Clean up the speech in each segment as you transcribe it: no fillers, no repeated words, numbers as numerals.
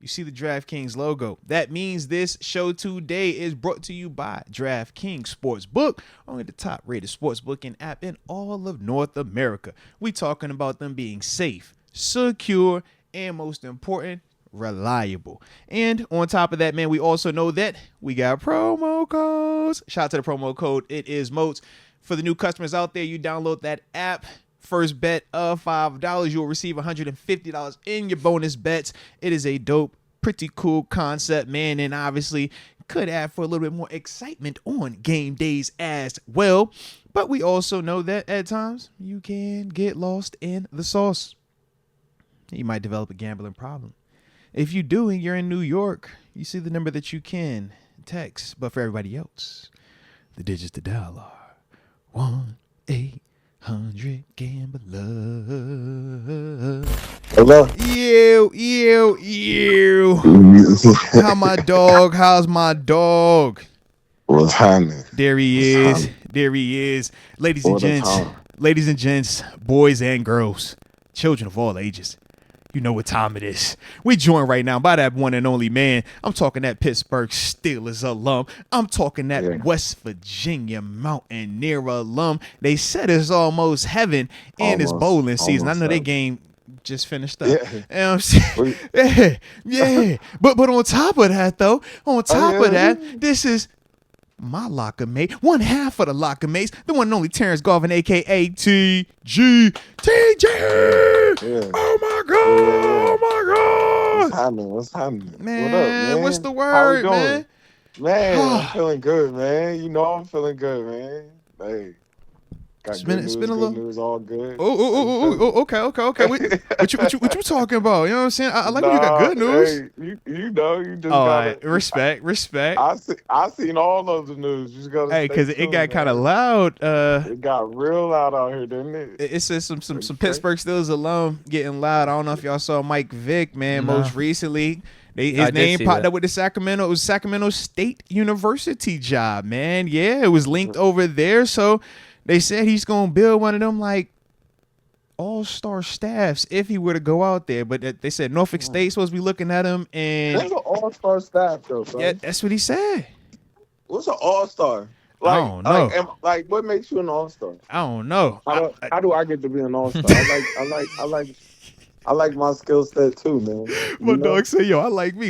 You see the DraftKings logo. That means this show today is brought to you by DraftKings Sportsbook, only the top rated sportsbooking app in all of North America. We talking about them being safe, secure, and most important, reliable. And on top of that, man, we also know that we got promo codes. Shout out to the promo code. It is MOATS. For the new customers out there, you download that app. First bet of $5, you'll receive $150 in your bonus bets. It is a dope, pretty cool concept, man, and obviously could add for a little bit more excitement on game days as well. But we also know that at times you can get lost in the sauce. You might develop a gambling problem. If you do and you're in New York, you see the number that you can text. But for everybody else, the digits to dial are 1-800 Gambler. Hello. Ew. How's my dog? What's happening? There he is. Ladies and gents, boys and girls, children of all ages. You know what time it is. We joined right now by that one and only man. I'm talking that Pittsburgh Steelers alum. I'm talking that West Virginia Mountaineer alum. They said it's almost heaven and it's bowling season. I know their game just finished up. Yeah. You know what I'm saying? Yeah. But on top of that, though, this is my locker mate, one half of the locker mates, the one and only Terence Garvin, a.k.a. TG. TG! Yeah. Oh, my God! What's happening? Man, what up, man? What's the word, man? Man, I'm feeling good, man. You know I'm feeling good, man. Hey. Got good news, all good. Okay. What you talking about? You know what I'm saying? I like when you got good news. Hey, you know, you just gotta... Respect. I seen all of the news. You just gotta because it got kind of loud. It got real loud out here, didn't it? It says some Pittsburgh Steelers alum getting loud. I don't know if y'all saw Mike Vick, man, most recently. His name popped up with the Sacramento State University job, man. Yeah, it was linked over there, so they said he's going to build one of them, like, all-star staffs if he were to go out there. But they said Norfolk State's supposed to be looking at him. And that's an all-star staff, though, bro. Yeah, that's what he said. What's an all-star? I don't know. What makes you an all-star? I don't know. How do I get to be an all-star? I like my skill set too, man. My dog said, "Yo, I like me.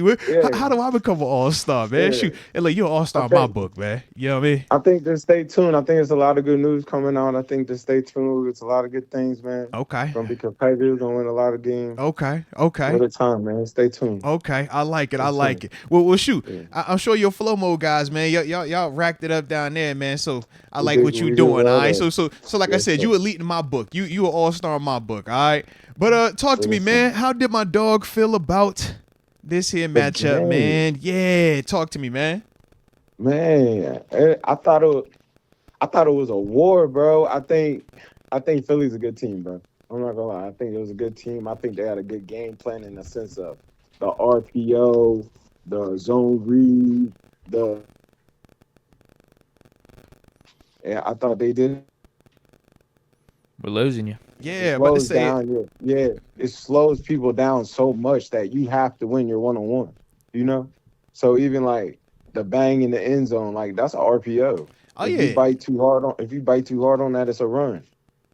How do I become an all-star, man? Shoot, and like you're an all-star in my book, man. You know what I mean? I think just stay tuned. I think there's a lot of good news coming out. I think just stay tuned. It's a lot of good things, man. Okay. Gonna be competitive. Gonna win a lot of games. Okay. At a time, man. Stay tuned. Okay, I like it. Well, shoot. Yeah. I'm sure your flow mode guys, man. Y'all racked it up down there, man. So I like what you doing. All right. So like I said, you elite in my book. You an all-star in my book. All right. But talk to me, man. How did my dog feel about this here matchup, man? Yeah, talk to me, man. Man, I thought it was a war, bro. I think Philly's a good team, bro. I'm not gonna lie. I think it was a good team. I think they had a good game plan in the sense of the RPO, the zone read, I thought they did. We're losing you. Yeah, but to say it slows people down so much that you have to win your one-on-one, you know? So even like the bang in the end zone, like that's an RPO. If you bite too hard on that, it's a run.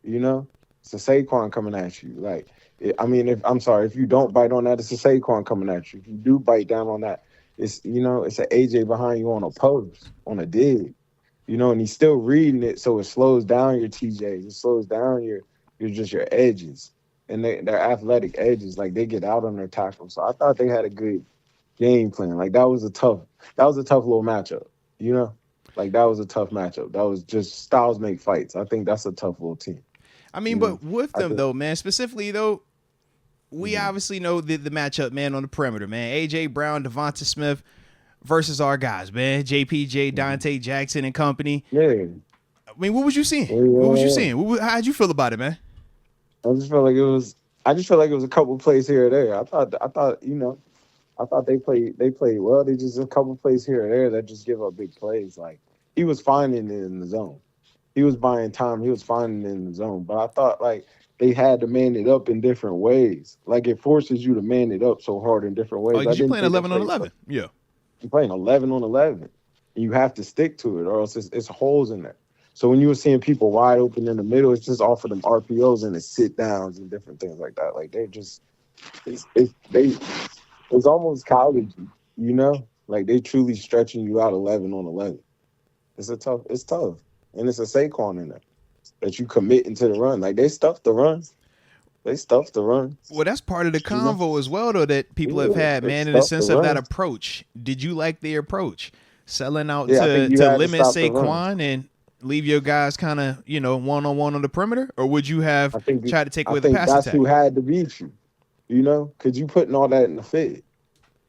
You know? It's a Saquon coming at you. Like, if you don't bite on that, it's a Saquon coming at you. If you do bite down on that, it's an AJ behind you on a post, on a dig. You know, and he's still reading it, so it slows down your TJs. It slows down your edges. And their athletic edges, like they get out on their tackles. So I thought they had a good game plan. Like that was a tough little matchup, you know? Like that was a tough matchup. That was just styles make fights. I think that's a tough little team. I mean, but with them though, man, specifically though, we obviously know the matchup, man, on the perimeter, man. AJ Brown, Devonta Smith versus our guys, man. JPJ, Dante Jackson and company. Yeah. I mean, what was you seeing? How'd you feel about it, man? I just felt like it was a couple plays here or there. I thought they played well. They just a couple plays here or there that just give up big plays. Like he was finding it in the zone. He was buying time. He was finding it in the zone. But I thought like they had to man it up in different ways. Like it forces you to man it up so hard in different ways. Oh, because you're playing 11 on 11. Yeah. You're playing 11 on 11. And you have to stick to it, or else it's holes in there. So when you were seeing people wide open in the middle, it's just off of them RPOs and the sit downs and different things like that. Like they're just, it's almost college, you know? Like they truly stretching you out 11 on 11. It's tough. And it's a Saquon in there that you commit into the run. Like they stuffed the run. Well, that's part of the convo as well, though, that people have had, man, in the sense of that approach. Did you like the approach? Selling out to limit Saquon and leave your guys kind of, one-on-one on the perimeter? Or would you have tried to take away the pass attack? That's who had to beat you, because you putting all that in the fit.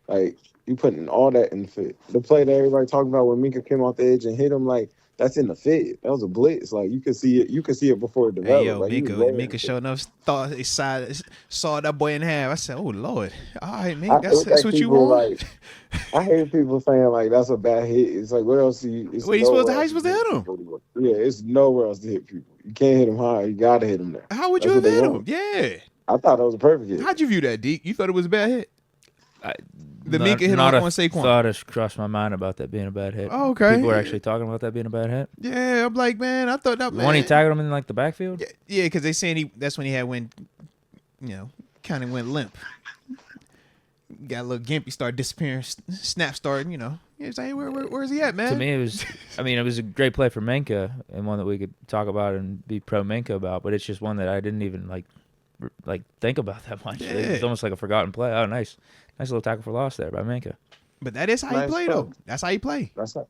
Like, you putting all that in the fit. The play that everybody talking about when Minka came off the edge and hit him, like, that's in the fit. That was a blitz. Like you could see it. You could see it before it developed. Hey, yo, like, Minka showed enough thought. Saw that boy in half. I said, "Oh Lord, all right, man, that's what you want." Like, I hate people saying like that's a bad hit. It's like where else? Where you supposed to hit him? Yeah, it's nowhere else to hit people. You can't hit him high. You gotta hit him there. How would you have hit him? Yeah, I thought that was a perfect hit. How'd you view that, Deke? You thought it was a bad hit? The Minka hit on Saquon. Thought has crossed my mind about that being a bad hit. Oh, okay. People are actually talking about that being a bad hit. Yeah, I'm like, man, I thought that. When he tackled him in like the backfield. Yeah, because they saying that's when he had kind of went limp. Got a little gimpy, started disappearing. Snap started, It's like, where's he at, man? To me, it was a great play for Minka and one that we could talk about and be pro Minka about. But it's just one that I didn't even like think about that much. Yeah. It's almost like a forgotten play. Oh, nice little tackle for loss there by Minka. But that is how you play, though. That's how you play. That's not.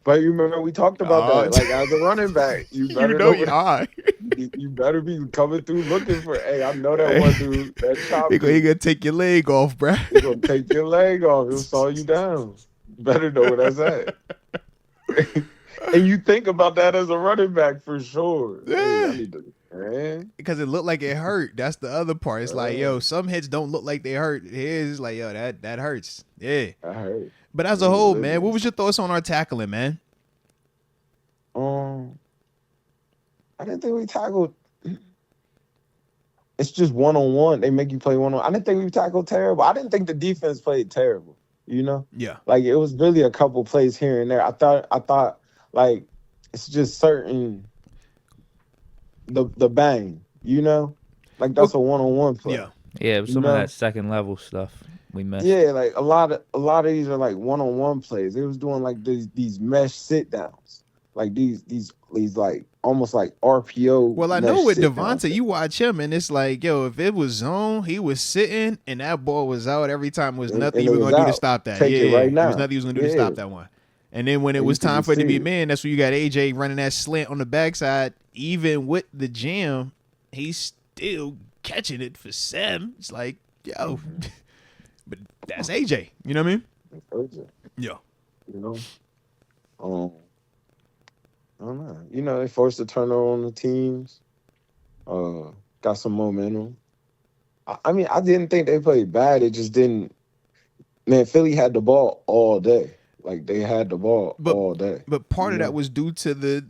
But you remember we talked about that. Like as a running back, you better know you better be coming through looking for. Hey, I know that one dude. That chop. He gonna take your leg off, bro. He gonna take your leg off. He'll saw you down. You better know where that's at. And you think about that as a running back for sure. Yeah. Hey, because it looked like it hurt. That's the other part. It's like, yo, some hits don't look like they hurt. Here's like, yo, that hurts. Yeah. That hurt. But as a whole, man, what was your thoughts on our tackling, man? I didn't think we tackled. It's just one-on-one. They make you play one-on-one. I didn't think we tackled terrible. I didn't think the defense played terrible. Yeah. Like it was really a couple plays here and there. I thought like it's just certain the bang, like that's a one-on-one play. Yeah. Yeah, it was some of that second level stuff we missed. Yeah, like a lot of these are like one-on-one plays. They was doing like these mesh sit downs, like these like almost like RPO. Well, I know with Devonta, you watch him and it's like, yo, if it was zone, he was sitting and that ball was out every time. It was nothing you were gonna do to stop that. Take it right now. There was nothing you was gonna do to stop that one. And then when it was time for it to be man, that's when you got AJ running that slant on the backside. Even with the jam, he's still catching it for 7. It's like, yo, but that's AJ. You know what I mean? Yeah. I don't know. They forced a turnover on the teams. Got some momentum. I mean, I didn't think they played bad. It just didn't. Man, Philly had the ball all day. Like, they had the ball all day. But part of that was due to the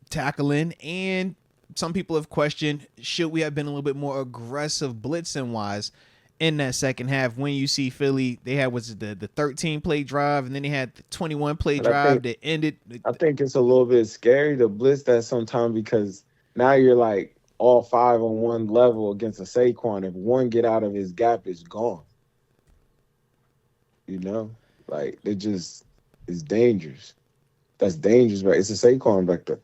tackling, and some people have questioned, should we have been a little bit more aggressive blitzing-wise in that second half when you see Philly, they had the 13-play drive, and then they had the 21-play drive that ended. I think it's a little bit scary to blitz that sometimes because now you're like all 5 on one level against a Saquon. If one get out of his gap, it's gone. Like it just is dangerous. That's dangerous, right? It's a Saquon back there.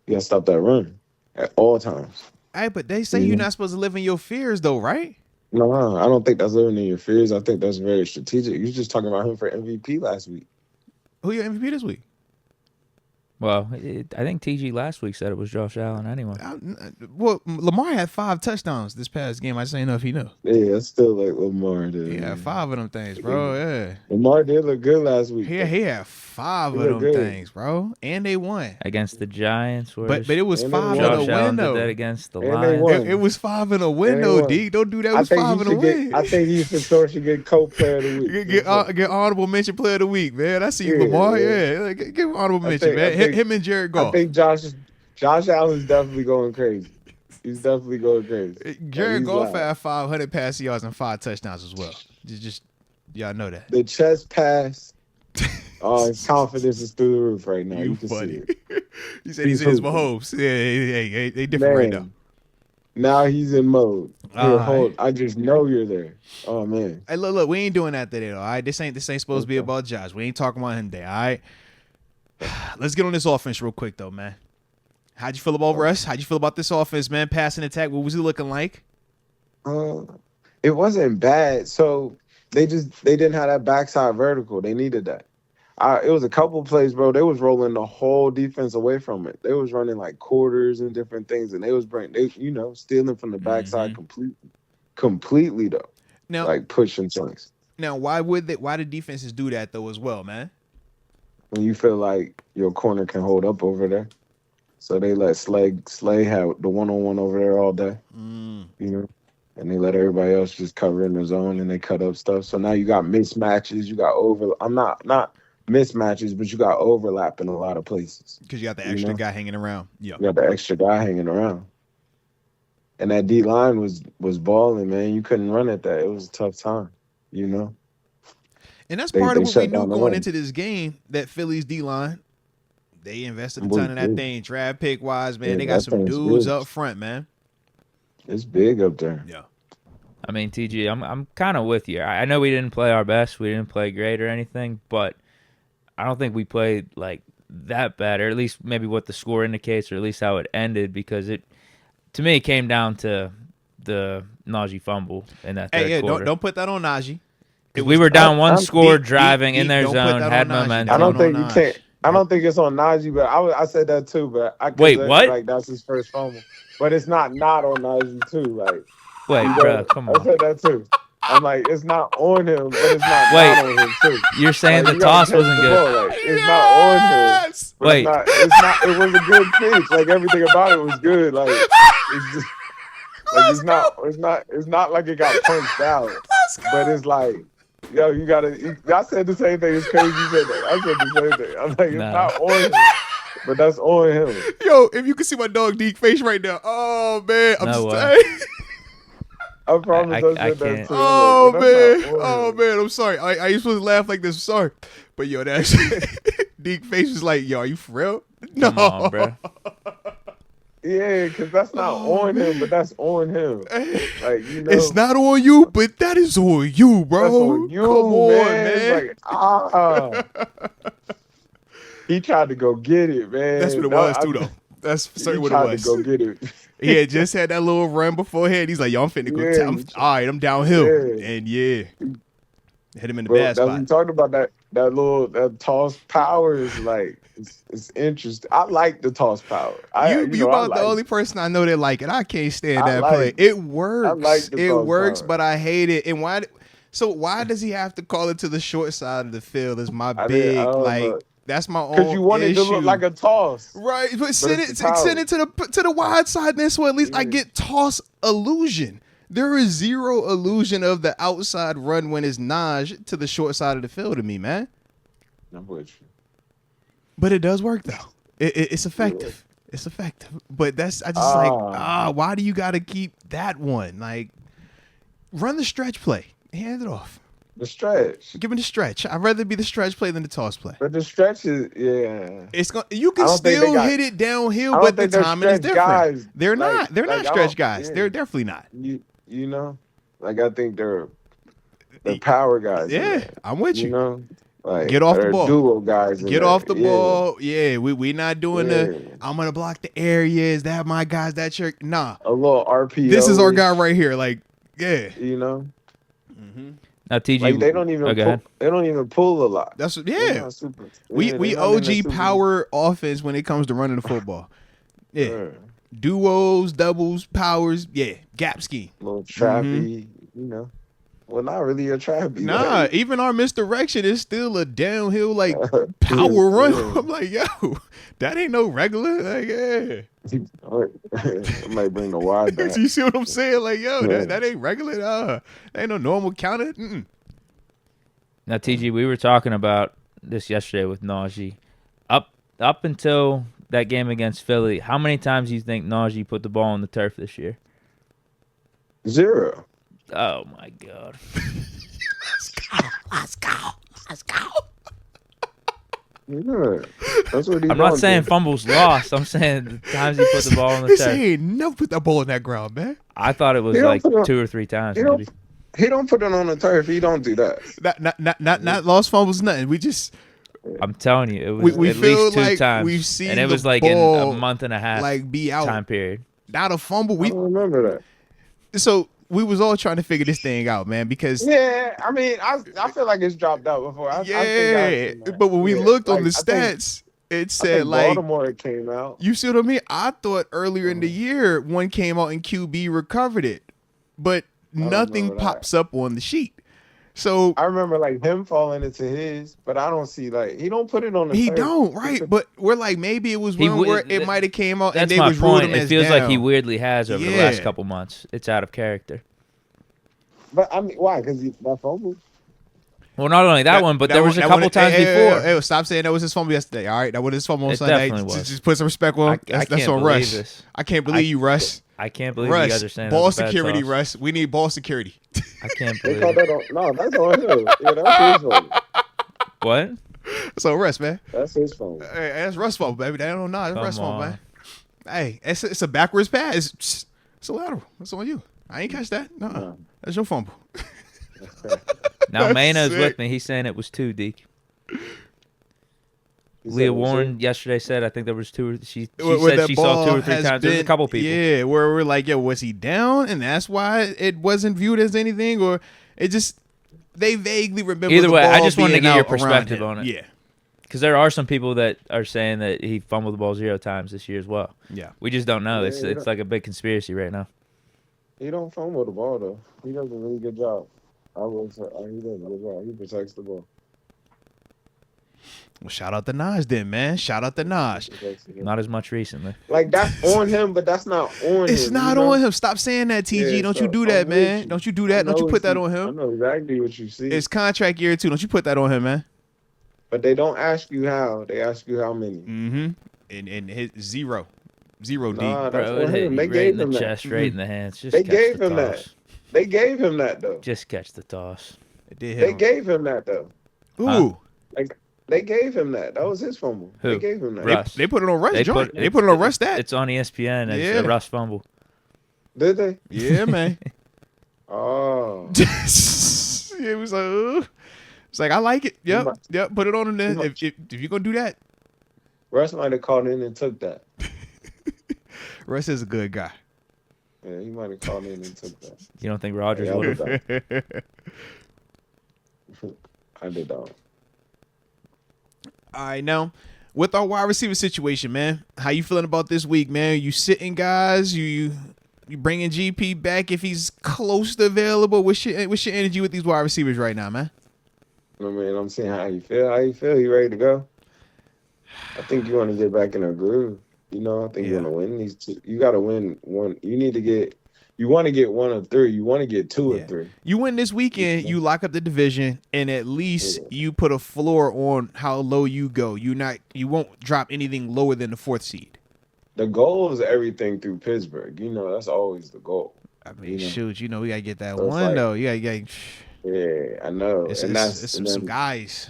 You gotta stop that run at all times. Hey, but they say you're not supposed to live in your fears, though, right? No, I don't think that's living in your fears. I think that's very strategic. You were just talking about him for MVP last week. Who your MVP this week? Well, I think TG last week said it was Josh Allen anyway. Well, Lamar had 5 touchdowns this past game. I just didn't know if he knew. Yeah, it's still like Lamar did. He had 5 of them things, bro. Yeah. Lamar did look good last week. He had 5 of them things, bro. And they won. Against the Giants. But it was 5 in a win, though. Josh Allen did that against the Lions. It was 5 in a win, though, D. Don't do that. It was 5 in a win. I think he for sure should get co-player of the week. Get honorable mention player of the week, man. I see you, Lamar. Yeah. Give him honorable mention, man. Him and Jared Goff. I think Josh Allen's definitely going crazy. He's definitely going crazy. Jared Goff had 500 passing yards and 5 touchdowns as well. Just y'all know that. The chest pass. Oh, his confidence is through the roof right now. You can funny. see it. He said he's my hopes. Yeah, they different right now. Now he's in mode. Here, hold. I just know you're there. Oh man. Hey, look, we ain't doing that today, though. All right, this ain't supposed to be about Josh. We ain't talking about him today. All right. Let's get on this offense real quick, though, man. How'd you feel about Russ? How'd you feel about this offense, man? Passing attack. What was it looking like? It wasn't bad. So they didn't have that backside vertical. They needed that. It was a couple plays, bro. They was rolling the whole defense away from it. They was running like quarters and different things, and they was stealing from the backside completely though. Now, like pushing things. Now, why do defenses do that though as well, man? When you feel like your corner can hold up over there, so they let Slay have the one-on-one over there all day, you know, and they let everybody else just cover in the zone and they cut up stuff. So now you got mismatches, you got I'm not mismatches, but you got overlap in a lot of places because you got the extra guy hanging around. Yeah, you got the extra guy hanging around, and that D line was balling, man. You couldn't run at that. It was a tough time, you know. And that's part of what we knew going into this game, that Philly's D line, they invested a ton in that thing, draft pick wise, man. They got some dudes up front, man. It's big up there. Yeah. I mean, TG, I'm kind of with you. I know we didn't play our best, we didn't play great or anything, but I don't think we played like that bad, or at least maybe what the score indicates, or at least how it ended, because to me, it came down to the Najee fumble in that third quarter. Don't put that on Najee. We were down one score, driving in their zone, had momentum. I don't think you can't. I don't think it's on Najee, but I said that too. But wait, what? Like that's his first fumble, but it's not on Najee too. Like wait, bro, come on. I said that too. I'm like, it's not on him, but it's not on him too. You're saying the toss wasn't good. Like, it's not on him. Wait, it's not. It was a good pitch. Like everything about it was good. Like it's just. Like it's not like it got punched out, but it's like, yo, you gotta. I said the same thing. It's crazy you said that. I said the same thing. I'm like, it's not on him, but that's on him. Yo, if you can see my dog Deke face right now, oh man, I'm I promise I said that too. Oh man, I'm sorry. I ain't supposed to laugh like this. I'm sorry, but yo, that's Deke face was like, yo, are you for real? No, come on, bro. Yeah, because that's not on him, but that's on him. Like, you know, it's not on you, but that is on you, bro. That's on you, come on, man. Like, he tried to go get it, man. That's what it was too, though. That's certainly what it was. He tried to go get it. He had just had that little run beforehand. He's like, yo, I'm finna go. All right, I'm downhill, and hit him in the bad spot. We talked about that toss power is like. It's interesting. I like the toss power. You about the only person I know that like it. I can't stand that play. It works. I like it works, power. But I hate it. And why does he have to call it to the short side of the field? Is my that's my own. Because you want it to look like a toss, right? But send it to the wide side, then so at least I get toss illusion. There is zero illusion of the outside run when it's Najee to the short side of the field to me, man. I'm with you. But it does work though. It's effective. It's effective. But why do you got to keep that one? Like, run the stretch play. Hand it off. The stretch. Give me the stretch. I'd rather be the stretch play than the toss play. But the stretch is you can still hit it downhill, but the timing is different. Guys. They're not stretch guys. They're definitely not. You know, like I think they're power guys. Yeah, I'm with you. You know. Like, get off the ball. Duo guys. Get off the ball. Yeah, we not doing I'm gonna block the areas. That my guys. That your nah. A little RPO. This is our guy right here. Like, yeah. You know. Mm-hmm. Now, TG, like they don't even pull a lot. That's we OG power offense when it comes to running the football. Yeah. Duos, doubles, powers. Yeah, gap scheme. A little trappy. You know. Well, not really a trap. Nah, even our misdirection is still a downhill like power run. I'm like, yo, that ain't no regular. Like, I might bring the wide back. You see what I'm saying? Like, yo, that ain't regular. That ain't no normal counter. Now, TG, we were talking about this yesterday with Najee. Up until that game against Philly, how many times do you think Najee put the ball on the turf this year? 0. Oh, my God. Let's go. Yeah, that's what I'm not saying fumbles lost. I'm saying the times he put the ball on the He turf. ain't never put that ball in that ground, man. I thought it was like 2 or 3 times, maybe. He don't put it on the turf. He don't do that. Not lost fumbles, nothing. We just I'm telling you, it was we at feel least 2 like times. we've seen and it was the like in ball, a month and a half like be out time period. Not a fumble. I don't remember that. So we was all trying to figure this thing out, man, because I mean, I feel like it's dropped out before. I think but when we looked on the I think- stats, it I said think like Baltimore came out. you see what I mean? I thought earlier in the year one came out and QB recovered it, but nothing remember that. pops up on the sheet. So I remember like him falling into his, but I don't see like he don't put it on the he turf. don't, right? But we're like maybe it was one where it might have came out and That's they my was ruled point. him It as feels like he down. weirdly has over the last Yeah. couple months. It's out of character. But I mean, why? Because that fumble. Well, not only that one, but there was a couple times before. Hey, stop saying that was his fumble yesterday. All right, that was his fumble on It Sunday. definitely was. Just put some respect on him. I That's can't on believe Russ. this. I can't believe you, Russ. I can't believe you guys are Russ, saying ball that's a bad security, toss. Russ. We need ball security. I can't They believe call it. that on. No, that's on him. Yeah, that's his fumble. What? So Russ, man. That's his fumble. Hey, that's Russ fumble, baby. They don't know. That's Come Russ fumble, on. man. Hey, it's a backwards pass. It's a lateral. That's on you. I ain't catch that. No, No. that's your fumble. Now That's Mano's sick. with me. He's saying it was 2, Deke. He said Leah it was Warren him. yesterday said I think there was 2. She Where said that she saw 2 ball or 3 has times. There's a been- couple people. Yeah, where we're like, yo, was he down? And that's why it wasn't viewed as anything, or it just they vaguely remember. Either the way, I ball just wanted to being get your out around perspective him. on it. Yeah, Because there are some people that are saying that he fumbled the ball 0 times this year as well. yeah. We just don't know. Yeah, It's like a big conspiracy right now. He don't fumble the ball though. He does a really good job. He does a good job. He protects the ball. Well, shout out to Nas then, man. Shout out to Nas. Not as much recently. Like that's on him, but that's not on him. It's not on him. Stop saying that, TG. Yeah, Don't so you do I'm that, with man. you. Don't you do that. Don't you put that on I him. know exactly what you see. It's contract year too. Don't you put that on him, man. But they don't ask you how. They ask you how many. Mm-hmm. And his zero D. Nah, that's Bro, on it hit him. you They right gave in the him that. chest, right in the hands. Just They catch gave the him that. toss. They gave him that though. Just catch the toss. It did hit They him. gave him that though. Ooh. They gave him that. That was his fumble. Who? They gave him that. Russ. They put it on Russ joint. They it's- put it on Russ stat. It's on ESPN as Yeah. a Russ fumble. Did they? Yeah, man. Oh. It was like, it's like I like it. Yep, might- yep. Put it on him then. he If you're gonna do that, Russ might have called in and took that. Russ is a good guy. Yeah, he might have called in and took that. You don't think Rodgers Yeah, I would? would've I did that. All right, now with our wide receiver situation, man, how you feeling about this week, man? You sitting guys? You bringing GP back if he's close to available? What's your energy with these wide receivers right now, man? I mean, I'm seeing how you feel. How you feel? You ready to go? I think you want to get back in a groove. You know, I think you Yeah. want to win these two. You got to win one. You need to get. You want to get 1 of 3. You want to get 2 Yeah. of 3. You win this weekend, you lock up the division, and at least Yeah. you put a floor on how low you go. You won't drop anything lower than the 4th seed. The goal is everything through Pittsburgh. You know, that's always the goal. I mean, You know. shoot, we gotta get that So it's one like- though. You gotta Yeah, I know. it's and that's some, and some then- guys.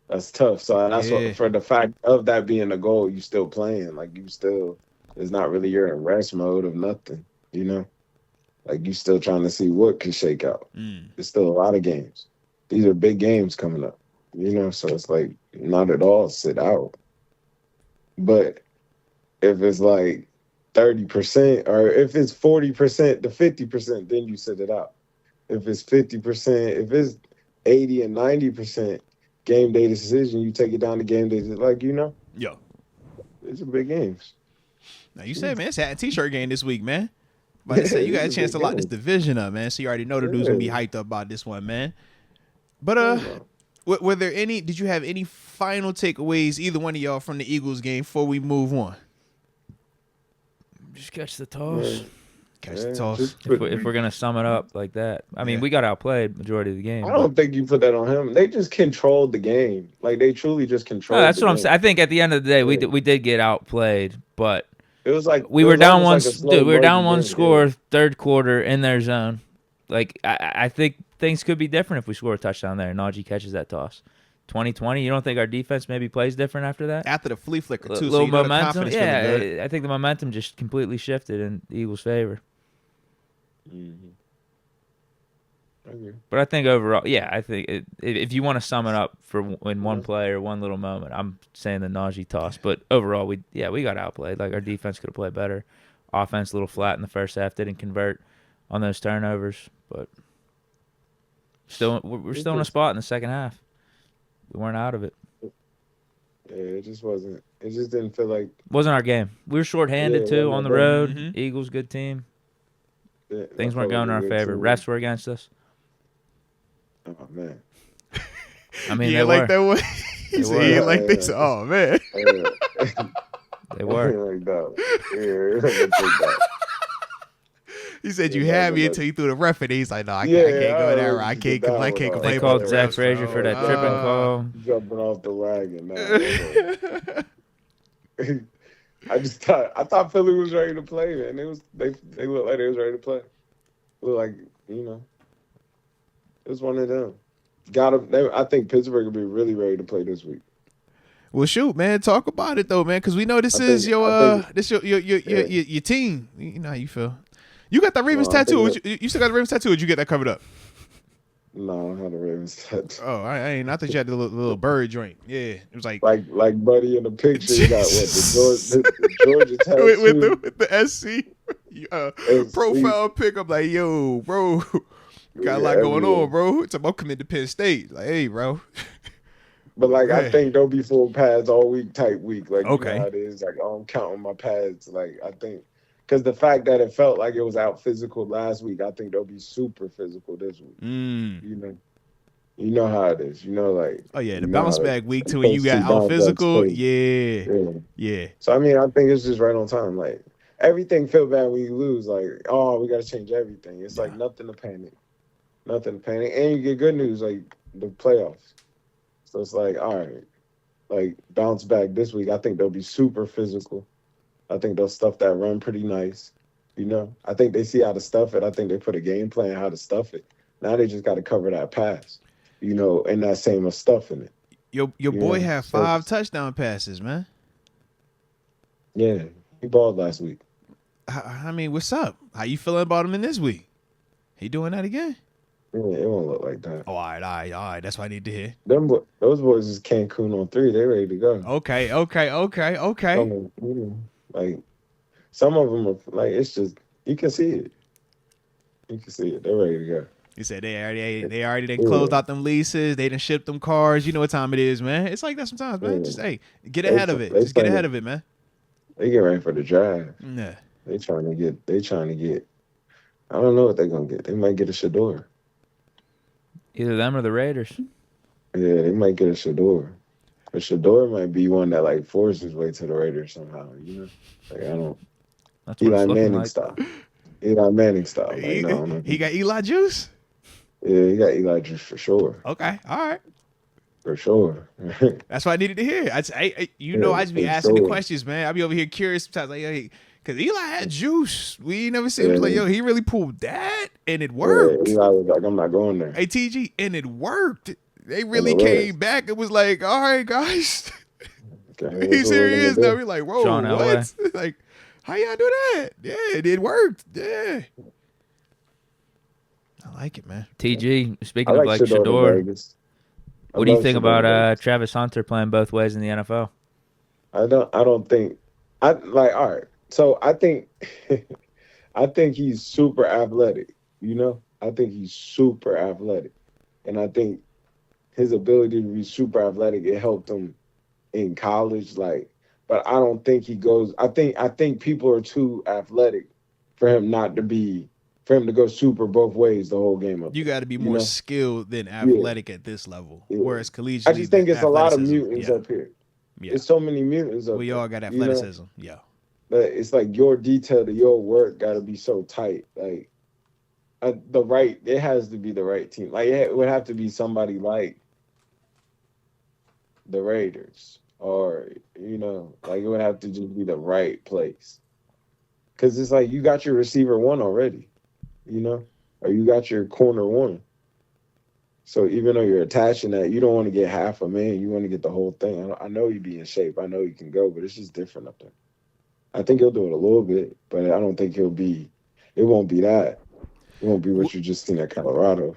That's tough. So that's Yeah. what, for the fact of that being the goal, you still playing. Like you still, it's not really you're in rest mode of nothing. You know, like you still trying to see what can shake out. There's still a lot of games. These are big games coming up. You know, so it's like not at all sit out. But if it's like 30% or if it's 40% to 50%, then you sit it out. If it's 50%, if it's 80 and 90% game day decision, you take it down to game day. Like, you know, Yo, it's a big games. now you said, man, it's a t-shirt game this week, man. But I said you got a It's a chance to big lock this game. division up, man. So you already know the dude's gonna be hyped up about this one, man. But were there any? Did you have any final takeaways, either one of y'all, from the Eagles game before we move on? Just catch the toss. Catch the toss. If we're gonna sum it up like that, I mean, we got outplayed majority of the game. I don't think you put that on him. They just controlled the game. Like they truly just controlled. No, that's the what game. I'm saying. I think at the end of the day, we did get outplayed, but it was like we were down one. Like We were down one game. score, third quarter in their zone. Like I think things could be different if we score a touchdown there and Najee catches that toss. 2020, you don't think our defense maybe plays different after that? After the flea flicker too, little so momentum. Yeah, I think the momentum just completely shifted in the Eagles' favor. Mm-hmm. Okay. But I think overall, I think if you want to sum it up in one play or one little moment, I'm saying the Najee toss. But overall, we got outplayed. Like our defense could have played better. Offense a little flat in the first half, didn't convert on those turnovers, but we're still in a spot in the second half. We weren't out of it. Yeah, it just wasn't. It just didn't feel like. Wasn't our game. We were shorthanded too on the road. Mm-hmm. Eagles, good team. Yeah, things weren't going in our favor. Refs were against us. Oh man. I mean, they like that one. He said he like this. Oh man. They were. Like that. He said you had me until you threw the ref, and he's like, "No, I can't go there. I can't complain." They called Zach Frazier for that tripping call. Jumping off the wagon. I thought Philly was ready to play, man. They looked like they was ready to play. Looked like it was one of them. I think Pittsburgh will be really ready to play this week. Well, shoot, man, talk about it though, man, because we know this is your team. You know how you feel. You got that Ravens tattoo. You still got the Ravens tattoo, or did you get that covered up? No, I don't have the Ravens tattoo. Oh, I thought you had the little bird joint. Yeah, it was like Buddy in the picture. You got the Georgia tattoo with the SC profile pic. I'm like, yo, bro, got a lot going on, bro. It's about coming to Penn State. Like, hey, bro. But I think they'll be full pads all week type week. Like, okay. You know how it is. Like, I'm counting my pads. Like, I think. Because the fact that it felt like it was out physical last week, I think they'll be super physical this week. You know how it is. The bounce back week too, when you got out physical. Yeah. So I mean, I think it's just right on time. Like everything feel bad when you lose. Like, oh, we got to change everything. It's like nothing to panic, and you get good news like the playoffs. So it's like, all right, like bounce back this week. I think they'll be super physical. I think they'll stuff that run pretty nice. I think they see how to stuff it. I think they put a game plan how to stuff it. Now they just got to cover that pass, and that same of stuffing it. Your boy had 5 touchdown passes, man. Yeah, he balled last week. I mean, what's up? How you feeling about him in this week? He doing that again? Yeah, it won't look like that. Oh, all right. That's what I need to hear. Those boys is Cancun on 3. They ready to go. Okay. Like some of them are like it's just you can see it. They're ready to go. You said they already closed out them leases. They done shipped them cars. You know what time it is, man. It's like that sometimes, man. Just get ahead of it. Just get ahead of it, man. They get ready for the draft. Yeah. They trying to get. I don't know what they're gonna get. They might get a Shador. Either them or the Raiders. Yeah, they might get a Shador. But Shador might be one that forces his way to the Raiders somehow. I don't. That's what Eli Manning like. style. Eli Manning style. He got Eli juice. Yeah, he got Eli juice for sure. Okay, all right. For sure. That's what I needed to hear. I just be asking the questions, man. I be over here curious sometimes, because Eli had juice. We never seen him like, he really pulled that, and it worked. Yeah, Eli was like, I'm not going there. Hey, TG, and it worked. They really came back. It was like, all right, guys. He's serious now. We're like, whoa, Sean what? Like, how y'all do that? Yeah, it worked. Yeah. I like it, man. TG, speaking of Shador, what do you think about Travis Hunter playing both ways in the NFL? I don't think all right. So I think he's super athletic, I think he's super athletic. And I think his ability to be super athletic, it helped him in college. But I don't think he goes. I think people are too athletic for him to go super both ways the whole game. You got to be more skilled than athletic at this level. Yeah. Whereas collegiate, I just think it's a lot of mutants up here. Yeah. There's so many mutants up We here. all got athleticism. Yeah. But it's like your detail to your work got to be so tight. Like it has to be the right team. Like it would have to be somebody like the Raiders, or like it would have to just be the right place. Because it's like you got your receiver one already, or you got your corner one. So even though you're attaching that, you don't want to get half a man. You want to get the whole thing. I know he'd be in shape. I know he can go, but it's just different up there. I think he'll do it a little bit, but I don't think it won't be that. It won't be what you just seen at Colorado.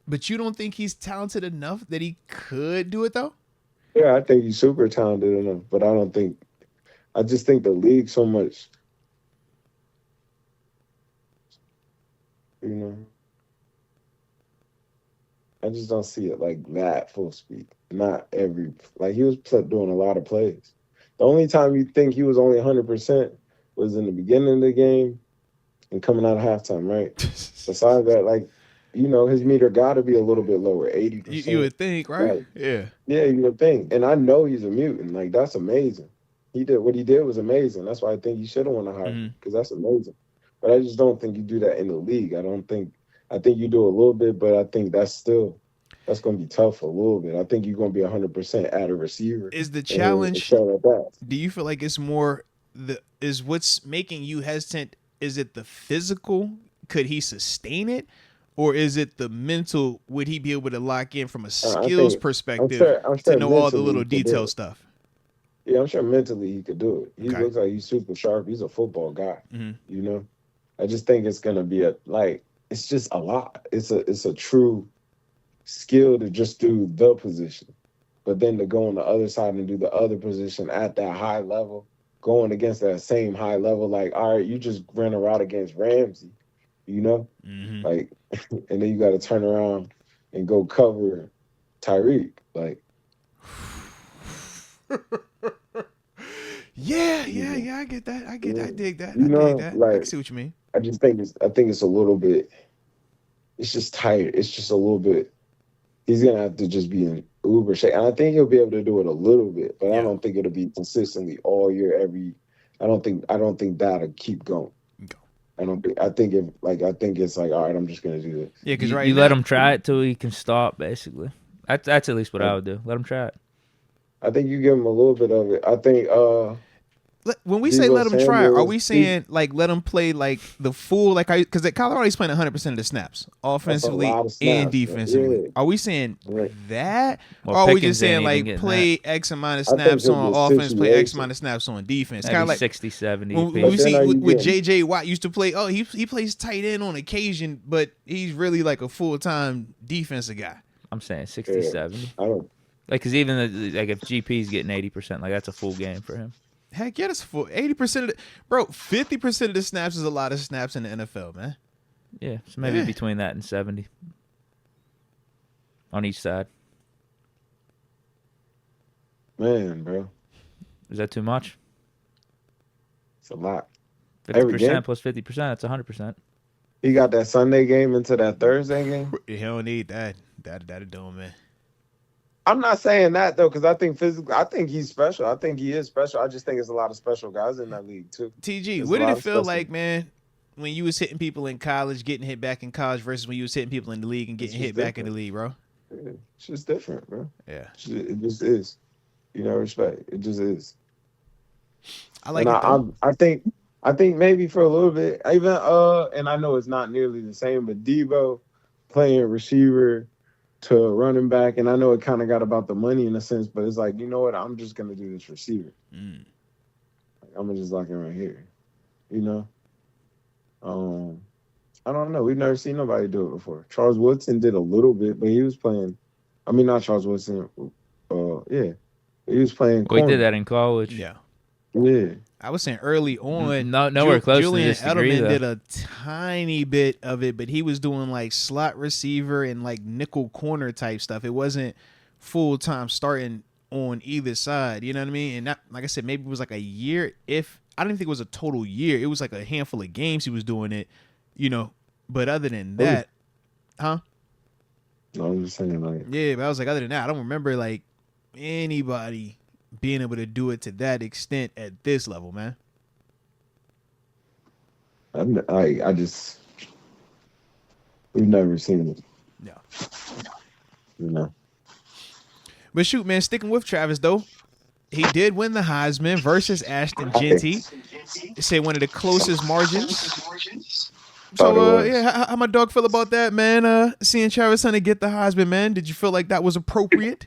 But you don't think he's talented enough that he could do it, though? Yeah, I think he's super talented enough, but I just think the league so much, I just don't see it like that full speed. Not he was doing a lot of plays. The only time you think he was only 100% was in the beginning of the game and coming out of halftime, right? Besides that, his meter got to be a little bit lower, 80%. You would think, right? Yeah. Yeah, you would think. And I know he's a mutant. Like, that's amazing. What he did was amazing. That's why I think he should have won the Heisman, because that's amazing. But I just don't think you do that in the league. I think you do a little bit, but I think that's going to be tough a little bit. I think you're going to be 100% at a receiver. Is the challenge, do you feel like it's more, is what's making you hesitant, is it the physical? Could he sustain it? Or is it the mental? Would he be able to lock in from a skills perspective to know all the little detail stuff? Yeah, I'm sure mentally he could do it. He looks like he's super sharp. He's a football guy, I just think it's going to be it's just a lot. It's a true skill to just do the position. But then to go on the other side and do the other position at that high level, going against that same high level, like, all right, you just ran a route against Ramsey, like, and then you got to turn around and go cover Tyreek, like. Yeah, I get that. I dig that. I dig that. Like, I can see what you mean. I think it's a little bit. It's just tight. It's just a little bit. He's gonna have to just be in uber shape, and I think he'll be able to do it a little bit, but I don't think it'll be consistently all year. I don't think that'll keep going. I think it's like, all right, I'm just gonna do this. Yeah, because you let him try it till he can stop. Basically, that's at least what I would do. Let him try it. I think you give him a little bit of it. I think when we say let him try, are we saying like let him play like the full, like, because at Colorado he's playing 100% of the snaps, offensively and defensively? Yeah. Are we saying that, or are we just saying like play X amount of snaps on offense, play X amount of snaps on defense? Kind of like 60, 70. When we see with JJ Watt used to play. Oh, he plays tight end on occasion, but he's really like a full-time defensive guy. I'm saying 60, 70. Because even if GP's getting 80%, like that's a full game for him. Heck yeah, that's full 80% of the, bro. 50% of the snaps is a lot of snaps in the NFL, man. Yeah, so maybe between that and 70 on each side. Man, bro, is that too much? It's a lot. 50% plus 50%, that's 100%. He got that Sunday game into that Thursday game. He don't need that. That'll do him, man. I'm not saying that, though, because I think he's special. I think he is special. I just think there's a lot of special guys in that league, too. TG, what did it feel like, man, when you was hitting people in college, getting hit back in college, versus when you was hitting people in the league and getting hit back in the league, bro? Yeah, it's just different, bro. Yeah. It just is. Respect. It just is. I like it, I think maybe for a little bit, even, and I know it's not nearly the same, but Debo playing receiver to running back, and I know it kind of got about the money in a sense, but it's like, you know what? I'm just gonna do this receiver. I'm gonna just lock it right here. I don't know. We've never seen nobody do it before. Charles Woodson did a little bit, but he was playing. I mean, not Charles Woodson. He was playing. We did that in college. Yeah. Yeah. I was saying early on, nowhere close Julian to this degree, Edelman though. did a tiny bit of it, but he was doing like slot receiver and like nickel corner type stuff. It wasn't full time starting on either side. You know what I mean? And that, like I said, maybe it was like a year. If I didn't think it was a total year, it was like a handful of games he was doing it. But other than that, huh? No, I'm just saying, like, yeah. But I was like, other than that, I don't remember like anybody being able to do it to that extent at this level, man? I just we've never seen it. Yeah. You know. But shoot, man, sticking with Travis though, he did win the Heisman versus Ashton Genty. Say one of the closest margins. So yeah, how my dog feel about that, man? Seeing Travis Hunter get the Heisman, man. Did you feel like that was appropriate?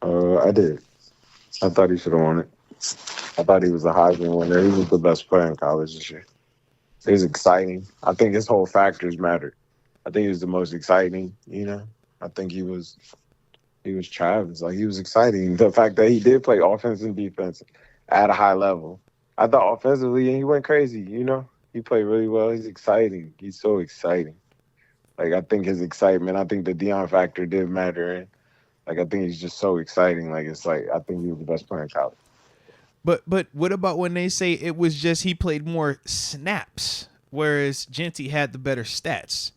I did. I thought he should have won it. I thought he was a Heisman winner. He was the best player in college this year. It was exciting. I think his whole factors mattered. I think he was the most exciting, you know. I think he was Travis. Like, he was exciting. The fact that he did play offense and defense at a high level. I thought offensively he went crazy, you know. He played really well. He's exciting. He's so exciting. Like, I think his excitement, I think the Deion factor did matter. And, like, I think he's just so exciting. Like, it's like, I think he was the best player in college. But what about when they say it was just he played more snaps, whereas Genty had the better stats?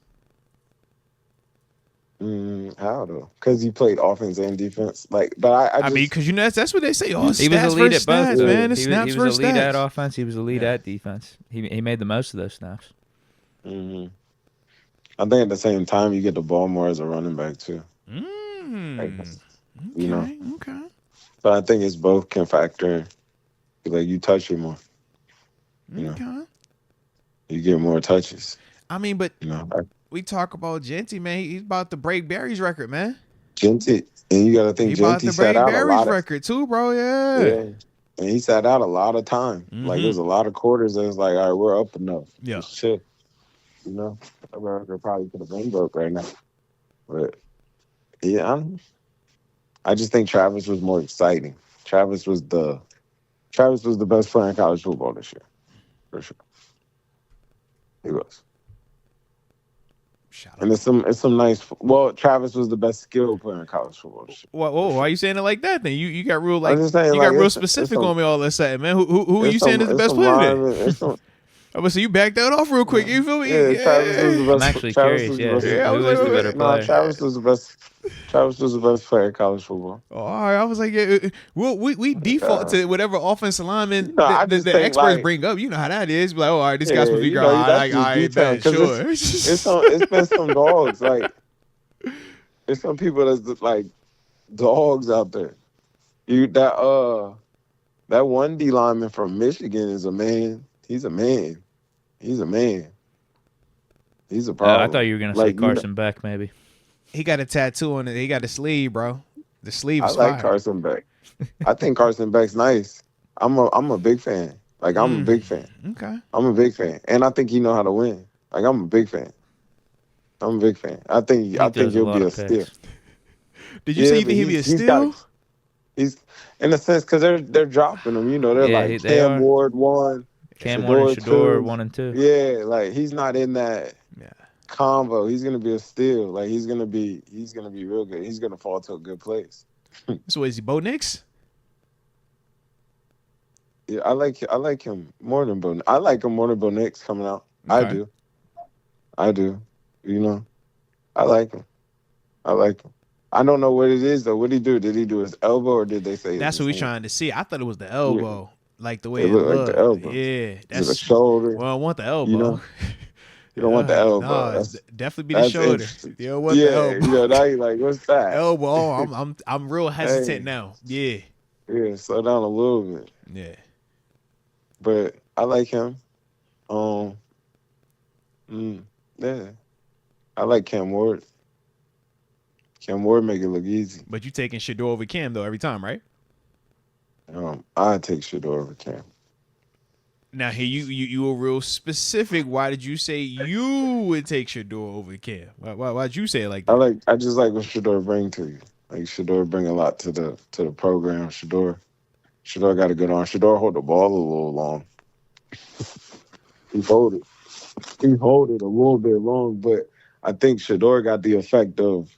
How though? Because he played offense and defense. Like, but I mean, because you know that's what they say. Oh, he was a lead at both. Stats, man. He was a lead at offense. He was a lead at defense. He made the most of those snaps. I think at the same time you get the ball more as a running back too. Like, you know. Okay. But I think it's both can factor in. Like, you touch it more. You know, you get more touches. I mean, but you know, we talk about Genty, man. He's about to break Barry's record, man. Genty, and you got to think Genty sat out a lot of record too, bro. Yeah. And he sat out a lot of time. Like, there's a lot of quarters that was like, all right, we're up enough. Yeah. Shit. You know, that record probably could have been broke right now. But yeah, I just think Travis was more exciting. Travis was the best player in college football this year, for sure. He was. And it's some nice. Well, Travis was the best skilled player in college football this year. Whoa, why are you saying it like that? Then you got real like saying, you got real specific on me all of a sudden, man. Who are you saying is the best player? Then? I'm gonna say you back that off real quick. You feel me? Yeah, Travis was the best. I'm actually curious. Who is the better player? Travis was the best. Travis was the best player in college football. Oh, all right. I was like, yeah, we default to whatever offensive lineman the experts like, bring up. You know how that is. Like, oh, all right, this guy's supposed to be girl. I bet, sure. It's been some dogs. Like, there's some people that's like dogs out there. That one D lineman from Michigan is a man. He's a man. He's a man. He's a problem. I thought you were gonna say Carson Beck, maybe. He got a tattoo on it. He got the sleeve, bro. The sleeve is fire. Carson Beck. I think Carson Beck's nice. I'm a big fan. Like, I'm a big fan. Okay. I'm a big fan. And I think he know how to win. Like, I'm a big fan. I think he'll be a steal. Did you say you think he'll be a steal? He's in a sense, because they're dropping him. You know, they're like Cam Ward 1. Cam Ward and Shador 1 and 2. Yeah, like, he's not in that combo. He's gonna be a steal. Like, he's gonna be real good. He's gonna fall to a good place. So is he Bo Nix? Yeah, I like him more than Bo. I like him more than Bo Nix coming out. Okay. I do. You know, I like him. I don't know what it is though. What did he do? Did he do his elbow, or did they say that's what we're trying to see? I thought it was the elbow. Yeah. Like the way it looked. Like the elbow. Yeah, that's the shoulder. Well, I want the elbow. You know? You don't want the elbow. No, that's definitely be the shoulder. You don't want the elbow. Yeah, now you're like, what's that? Elbow. I'm real hesitant now. Yeah. Yeah, slow down a little bit. Yeah. But I like him. Yeah. I like Cam Ward. Cam Ward make it look easy. But you taking Shador over Cam though every time, right? I take Shador over Cam. Now here you were real specific. Why did you say you would take Shador over Cam? Why'd you say it like that? I just like what Shador bring to you. Like, Shador bring a lot to the program. Shador got a good arm. Shador hold the ball a little long. He hold it a little bit long, but I think Shador got the effect of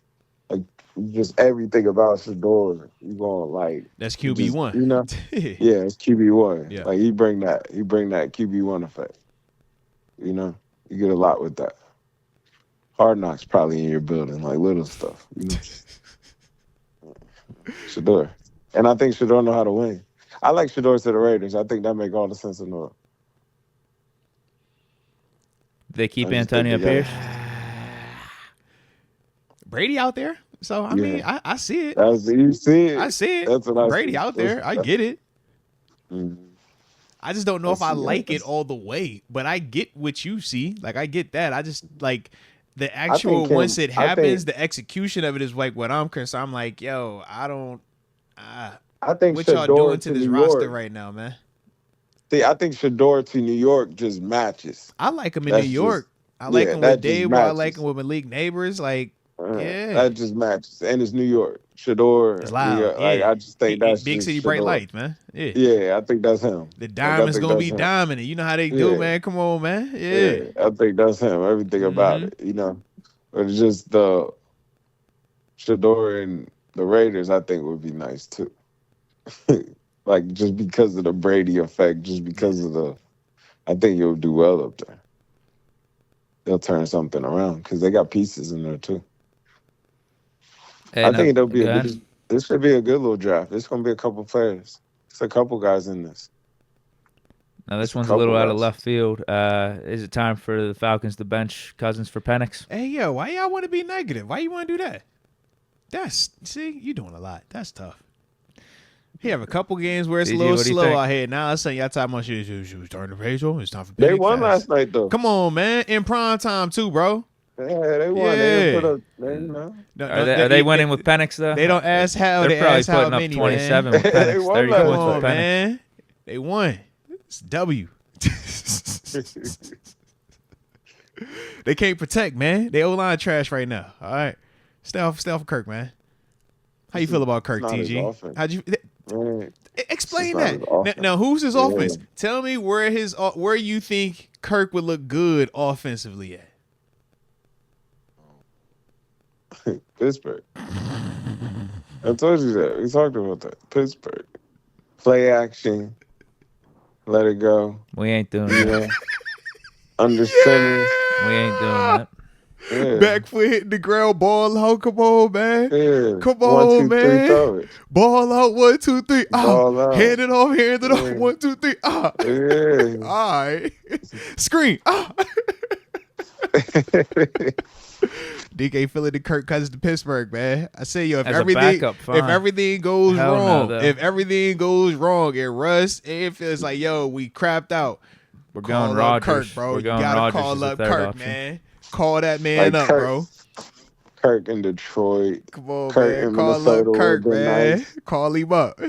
like just everything about Shador. You going like that's QB1, you know? Yeah, it's QB1. Yeah. Like he bring that QB1 effect. You know, you get a lot with that. Hard Knocks probably in your building, like little stuff. You know? Shador. And I think Shador know how to win. I like Shador to the Raiders. I think that make all the sense in the world. They keep Antonio Pierce. Brady out there. So I mean, I see it. You see it. I see it. That's what I Brady see. out there. I get it. Mm-hmm. I just don't know if I like it all the way, but I get what you see. Like I get that. I just like the actual once it happens, the execution of it is like what I'm concerned. I'm like, yo, I don't. I think what Shador y'all doing to this New roster York, right now, man? See, I think Shador to New York just matches. I like him in New York. I like him with Dable. I like him with Malik Neighbors. Like, that just matches, and it's New York. Shador, it's loud. New York. Like I just think that's big city, Shador. bright lights, man. Yeah, I think that's him. The diamond's gonna be dominant. You know how they do, man. Come on, man. Yeah, I think that's him. Everything about it, you know. But it's just the Shador and the Raiders, I think would be nice too. Like just because of the Brady effect, just because of I think he'll do well up there. They'll turn something around because they got pieces in there too. I think it'll be this should be a good little draft. There's gonna be a couple players. It's a couple guys in this. Now this one's a little out of left field. Is it time for the Falcons to bench Cousins for Penix? Hey yo, why y'all want to be negative? Why you want to do that? You doing a lot. That's tough. He have a couple games where it's a little slow out here. Now I'm saying y'all talking about shit. Turn the page on. It's time for Penix. They won last night though. Come on, man. In prime time too, bro. Yeah, they won. Are they winning with Penix though? They don't ask how. They're probably putting up 27 with Penix. 30 points with Penix. Man. They won. It's W. They can't protect, man. They O-line trash right now. All right. Stay off Kirk, man. How you feel about Kirk, TG? How'd you explain that? Now, who's his offense? Tell me where you think Kirk would look good offensively at. Pittsburgh. I told you that. We talked about that. Pittsburgh. Play action. Let it go. We ain't doing that. Under center. We ain't doing that. Yeah. Back foot hitting the ground, ball out. Come on, man. Yeah. Come on, 1, 2, 3, man. throw it. Ball out, 1, 2, 3. Ball out. Hand it off, off. 1, 2, 3. Yeah. All right. Screen. Deke feeling the Kirk Cousins to Pittsburgh, man. I say, yo, if everything goes wrong, and Russ, it feels like, yo, we crapped out. We're going Rodgers, Kirk, bro. You gotta call up Kirk, man. Call that man up, Kirk, bro. Kirk in Detroit. Come on, Kirk man. Call up Kirk, man. Nice. Call him up.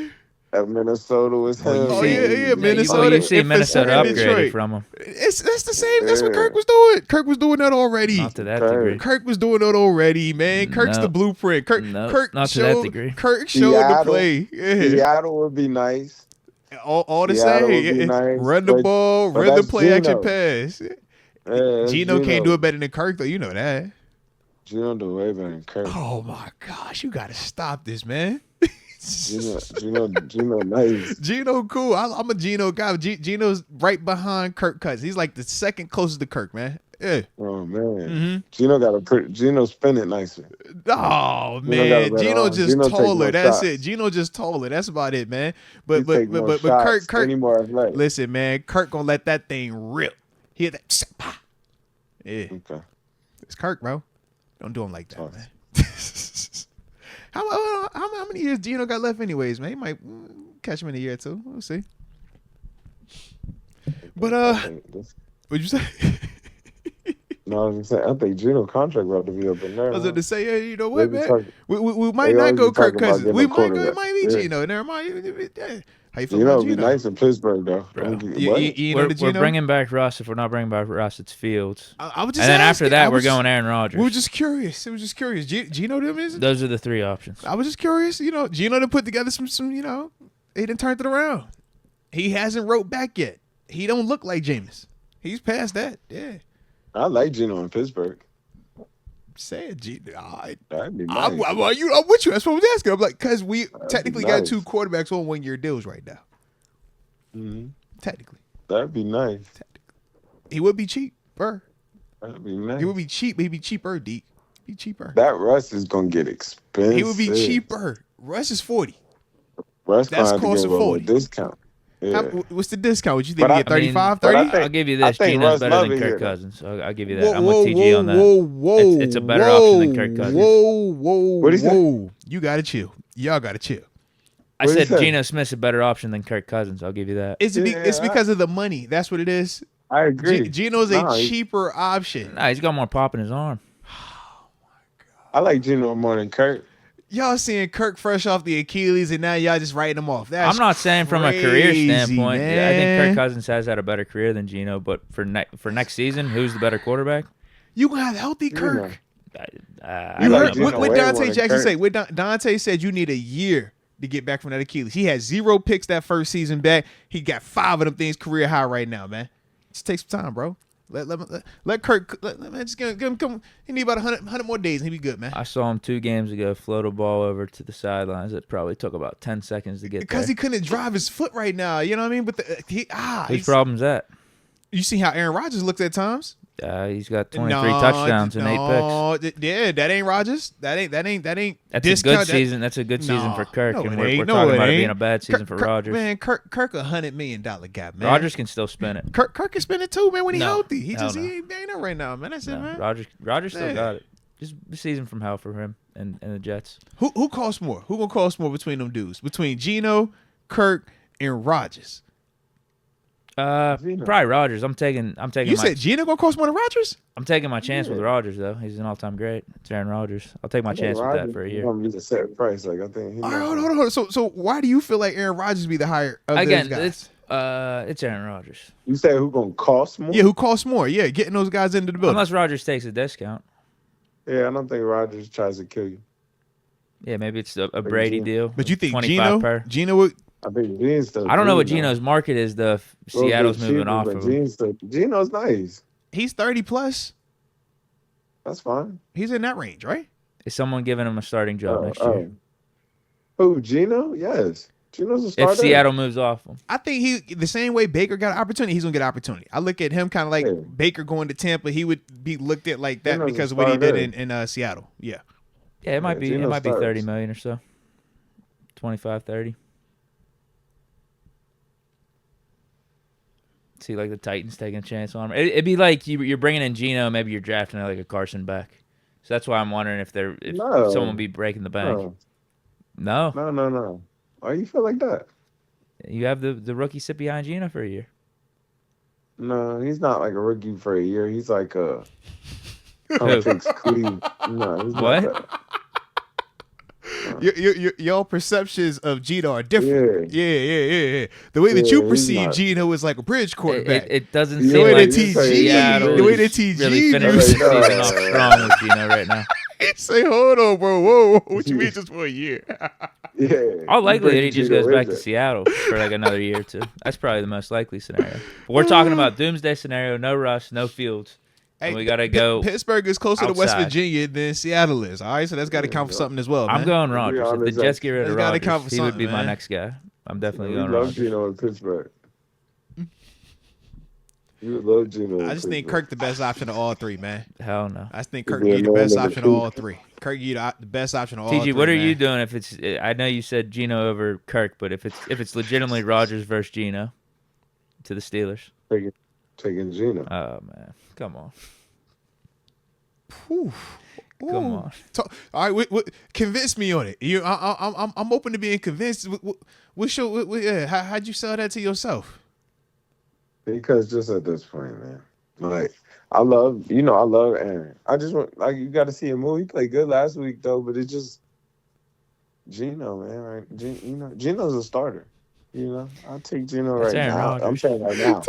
At Minnesota was him. Yeah, Minnesota. You see Minnesota upgraded from him. That's the same. That's what Kirk was doing. Kirk was doing that already. Not to that degree. Kirk was doing that already, man. Kirk's the blueprint. Kirk not showed, to that degree. Kirk showed the play. Yeah. Seattle would be nice. All the same. Nice, run the ball, run the play action pass. Geno can't do it better than Kirk, though. You know that. Geno do way better than Kirk. Oh my gosh, you gotta stop this, man. Geno nice. Geno cool. I'm a Geno guy. Geno's right behind Kirk Cousins. He's like the second closest to Kirk, man. Yeah. Oh man. Geno spin it nicer. Oh man, Geno just taller. That's it. Geno just taller. That's about it, man. But Kirk listen, man, Kirk gonna let that thing rip. Hear that? Yeah. Okay. It's Kirk, bro. Don't do him like that, man. How many years Geno got left anyways, man? He might catch him in a year or two. We'll see. But what'd you say? No, I was saying I think Geno contract about to be up in there. I was going to say, yeah, you know what, man? We might not go Kirk Cousins. We might go. It might be Geno. Never mind. How you feel about Geno? Be nice in Pittsburgh, though. We're bringing back Russ. If we're not bringing back Russ, it's Fields. I was just and then after that, we're going Aaron Rodgers. We were just curious. It was just curious. Geno, them is it? Those are the three options. I was just curious. Geno to put together some. He didn't turn it around. He hasn't wrote back yet. He don't look like Jameis. He's past that. Yeah. I like Geno in Pittsburgh. Say it, that'd be nice. I'm with you. That's what I was asking. I'm like, because we technically got 2 quarterbacks on 1-year deals right now. Mm-hmm. Technically. That'd be nice. He would be cheaper. That'd be nice. He would be cheap. He'd be cheaper, Deke. Be cheaper. That Russ is going to get expensive. He would be cheaper. Russ is 40. Well, that's That's gonna have to cost give of a 40. discount. Yeah. What's the discount? What you think? But You get 35, but 30? I'll give you this. Gino's Russ better love than it here, Kirk though. Cousins. So I'll give you that. I'm with TG on that. It's a better option than Kirk Cousins. What'd he say? Whoa. You got to chill. Y'all got to chill. I What'd he said say? Geno Smith's a better option than Kirk Cousins. I'll give you that. It's because of the money. That's what it is. I agree. Geno's a cheaper option. Nah, he's got more pop in his arm. I like Geno more than Kirk. Y'all seeing Kirk fresh off the Achilles, and now y'all just writing him off. That's I'm not saying from a career crazy, standpoint. man. Yeah, I think Kirk Cousins has had a better career than Geno, but for next season, who's the better quarterback? You gonna have healthy Kirk. I You don't heard know. what Dante Jackson Kirk. say? What Dante said you need a year to get back from that Achilles. He had 0 picks that first season back. He got 5 of them things career high right now, man. Just take some time, bro. Let Kirk just give him come. He need about 100 more days and he'll be good, man. I saw him 2 games ago float a ball over to the sidelines. It probably took about 10 seconds to get Because there. he couldn't drive his foot right now. You know what I mean? But Whose problem's that? You see how Aaron Rodgers looks at times? He's got 23 touchdowns and 8 picks. Yeah, that ain't Rodgers. That ain't. That's a good season. That's a good season for Kirk, and we're talking about it being a bad season for Rodgers. Man, Kirk $100 million guy, man. Rodgers can still spin it. Kirk can spin it too, man. When he's healthy, he no. ain't up right now, man. That's it, man. Rodgers still got it. Just the season from hell for him and the Jets. Who costs more? Who gonna cost more between them dudes? Between Geno, Kirk, and Rodgers? Probably Rodgers. I'm taking. You said Geno gonna cost more than Rodgers? I'm taking my chance with Rodgers though. He's an all-time great. It's Aaron Rodgers. I'll take my chance with that for a year. I'm just a set price. Like I think. All right, hold on. So why do you feel like Aaron Rodgers be the higher of those guys? It's Aaron Rodgers. You say who gonna cost more? Yeah, who costs more? Yeah, getting those guys into the building. Unless Rodgers takes a discount. Yeah, I don't think Rodgers tries to kill you. Yeah, maybe it's a Brady deal. But you think 25 Geno would? I think Geno's still. I don't know what Geno's market is. Seattle's moving off of him. Geno's nice. He's 30 plus. That's fine. He's in that range, right? Is someone giving him a starting job next year? Who, Geno? Yes. Geno's a starter. If Seattle moves off him. I think he the same way Baker got an opportunity, he's gonna get an opportunity. I look at him kind of like Baker going to Tampa. He would be looked at like that Geno's because of what he did in Seattle. Yeah. Yeah, it might be. Geno It might be starts. 30 million or so. 25, 30. See, like the Titans taking a chance on him. It'd be like you're bringing in Geno, maybe you're drafting like a Carson back. So that's why I'm wondering if someone will be breaking the bank. No. Why you feel like that? You have the rookie sit behind Geno for a year. No, he's not like a rookie for a year. He's like a. No, he's not What? that. Your perceptions of Geno are different. Yeah. The way that you perceive Geno is like a bridge quarterback. It doesn't The seem way like that TG Seattle the way that is TG really finishing the season off strong with Geno right now. Say, hold on, bro. Whoa. What you mean just for a year? Yeah. All likely he just goes back to it. Seattle for like another year or two. That's probably the most likely scenario. But we're talking about doomsday scenario, no Russ, no Fields. And we got to go. Pittsburgh is closer to West outside. Virginia than Seattle is. All right, so that's got to count for something as well, man. I'm going Rodgers. If the Jets get rid of That's gotta count Rodgers, for he would something, be my man. next guy. I'm definitely We going love Rodgers. Geno in Pittsburgh. You love Geno. I just think Kirk the best option of all three, man. Hell no. I just think Kirk you the best option of all three. Kirk you the best option of all three. TG, what are man. you doing if it's? I know you said Geno over Kirk, but if it's legitimately Rodgers versus Geno to the Steelers. Taking Geno. Oh man, come on. Whew. Come on. All right, convince me on it. I'm open to being convinced. How'd you sell that to yourself? Because just at this point, man, like I love Aaron. I just want you got to see him move. He played good last week though, but it's just Geno, man. Right? Geno's a starter. I'll take Geno right Aaron now. Rodgers. I'm saying right now. I'm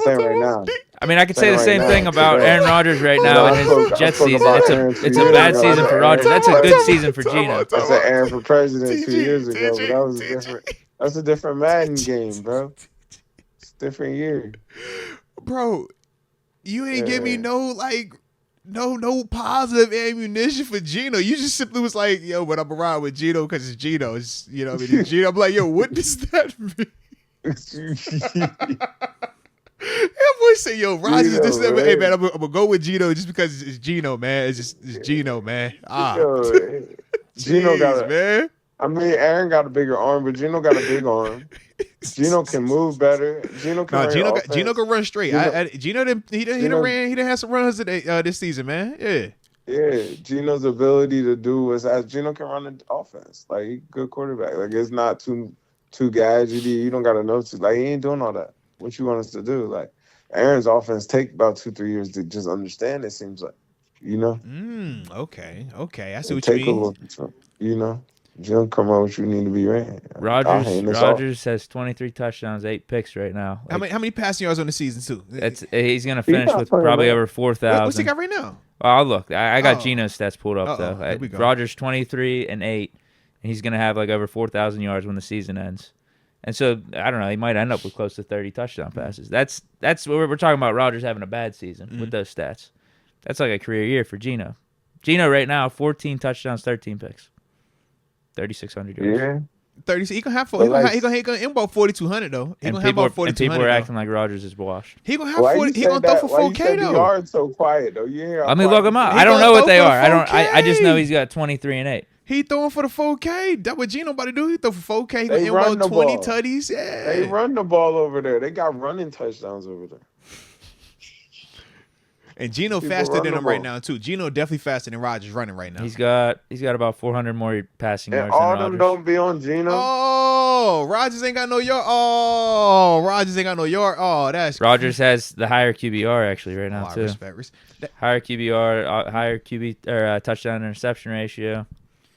saying right now. I mean, I could say the Right same now, thing about today. Aaron Rodgers right now in his Jets spoke season. about Aaron It's a 2 bad years ago. season for Rodgers. That's a good season for Geno. I said Aaron for president 2 years ago, but that was a different. That's a different Madden game, bro. It's a different year. Bro, you ain't give me no positive ammunition for Geno. You just simply was like, yo, but I'm around with Geno because it's Geno. It's, you know what I mean? It's Geno. I'm like, yo, what does that mean? That boy say, yo, Rodgers, Geno, this is man. hey man, I'm gonna go with Geno just because it's Geno, man. It's Geno, man. Geno got man. I mean, Aaron got a bigger arm, but Geno got a big arm. Geno can move better. Geno can run offense. Geno can run straight. Geno didn't have some runs today this season, man. Yeah. Yeah, Geno's ability to do was as Geno can run an offense. Like, he good quarterback. Like, it's not too gadgety. You don't gotta know like he ain't doing all that. What you want us to do? Like, Aaron's offense take about 2-3 years to just understand. It seems like, you know. Okay. I see what you mean. You know, Geno come on, what you need to be ran. Rodgers has 23 touchdowns, 8 picks right now. Like, how many passing yards on the season too? He's gonna finish with probably over 4,000. What's he got right now? Oh, look, I got Geno's stats pulled up though. Rodgers 23 and 8, and he's gonna have like over 4,000 yards when the season ends. And so I don't know, he might end up with close to 30 touchdown passes. That's what we're talking about. Rodgers having a bad season with those stats. That's like a career year for Geno. Geno right now 14 touchdowns, 13 picks, 3,600 yards. Yeah. 30. He gonna have he gonna end about 4,200 though. He gonna have about 4,200. And people are acting like Rodgers is washed. He gonna have 40. He gonna throw for 4K though. Yards so quiet though. Yeah. Let me look him up. I don't know what they are. I just know he's got 23 and 8. He throwing for the 4K. That's what Geno about to do. He throw for 4K. He gonna end about 20 tutties. Yeah. They run the ball over there. They got running touchdowns over there. And Geno faster than him right now too. Geno definitely faster than Rodgers running right now. He's got about 400 more passing yards. All than them don't be on Geno. Oh, Rodgers ain't got no yard. Oh, that's Rodgers has the higher QBR actually right now too. Respect. Higher QBR, higher QB or touchdown interception ratio.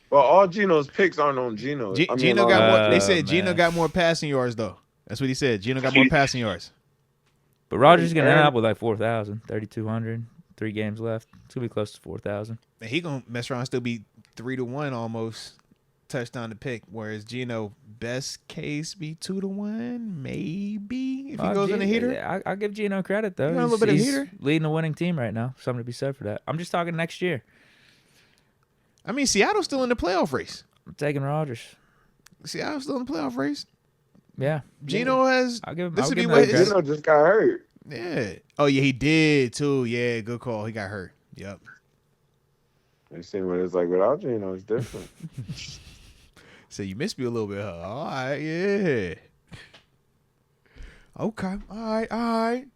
Well, all Geno's picks aren't on Geno. Geno got more. They said Geno got more passing yards though. That's what he said. Geno got more passing yards. But Rodgers is going to end up with like 4,000, 3,200, 3 games left. It's going to be close to 4,000. And he going to mess around and still be 3-1 almost touchdown to pick, whereas Geno, best case, be 2-1, maybe, if he goes in the heater. I'll give Geno credit, though. He's a little bit of heater. Leading a winning team right now. Something to be said for that. I'm just talking next year. I mean, Seattle's still in the playoff race. I'm taking Rodgers. Seattle's still in the playoff race. Yeah. Geno has. I'll give him Geno just got hurt. Yeah. Oh, yeah, he did, too. Yeah, good call. He got hurt. Yep. You see what it's like without Geno. It's different. So you missed me a little bit, huh? All right, yeah. Okay. All right.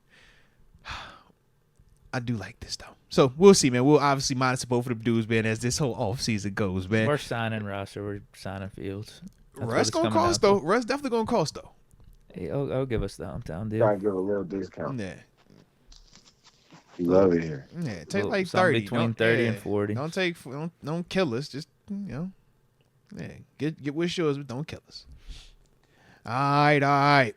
I do like this, though. So we'll see, man. We'll obviously monitor both of the dudes, man, as this whole offseason goes, man. We're signing Russ or we're signing Fields. Russ gonna cost though. Russ definitely gonna cost though. He'll give us the hometown deal. Gotta give a little discount. Yeah. We love it here. Yeah, take like 30. Between 30 and 40. Don't kill us. Just get what's yours, but don't kill us. All right.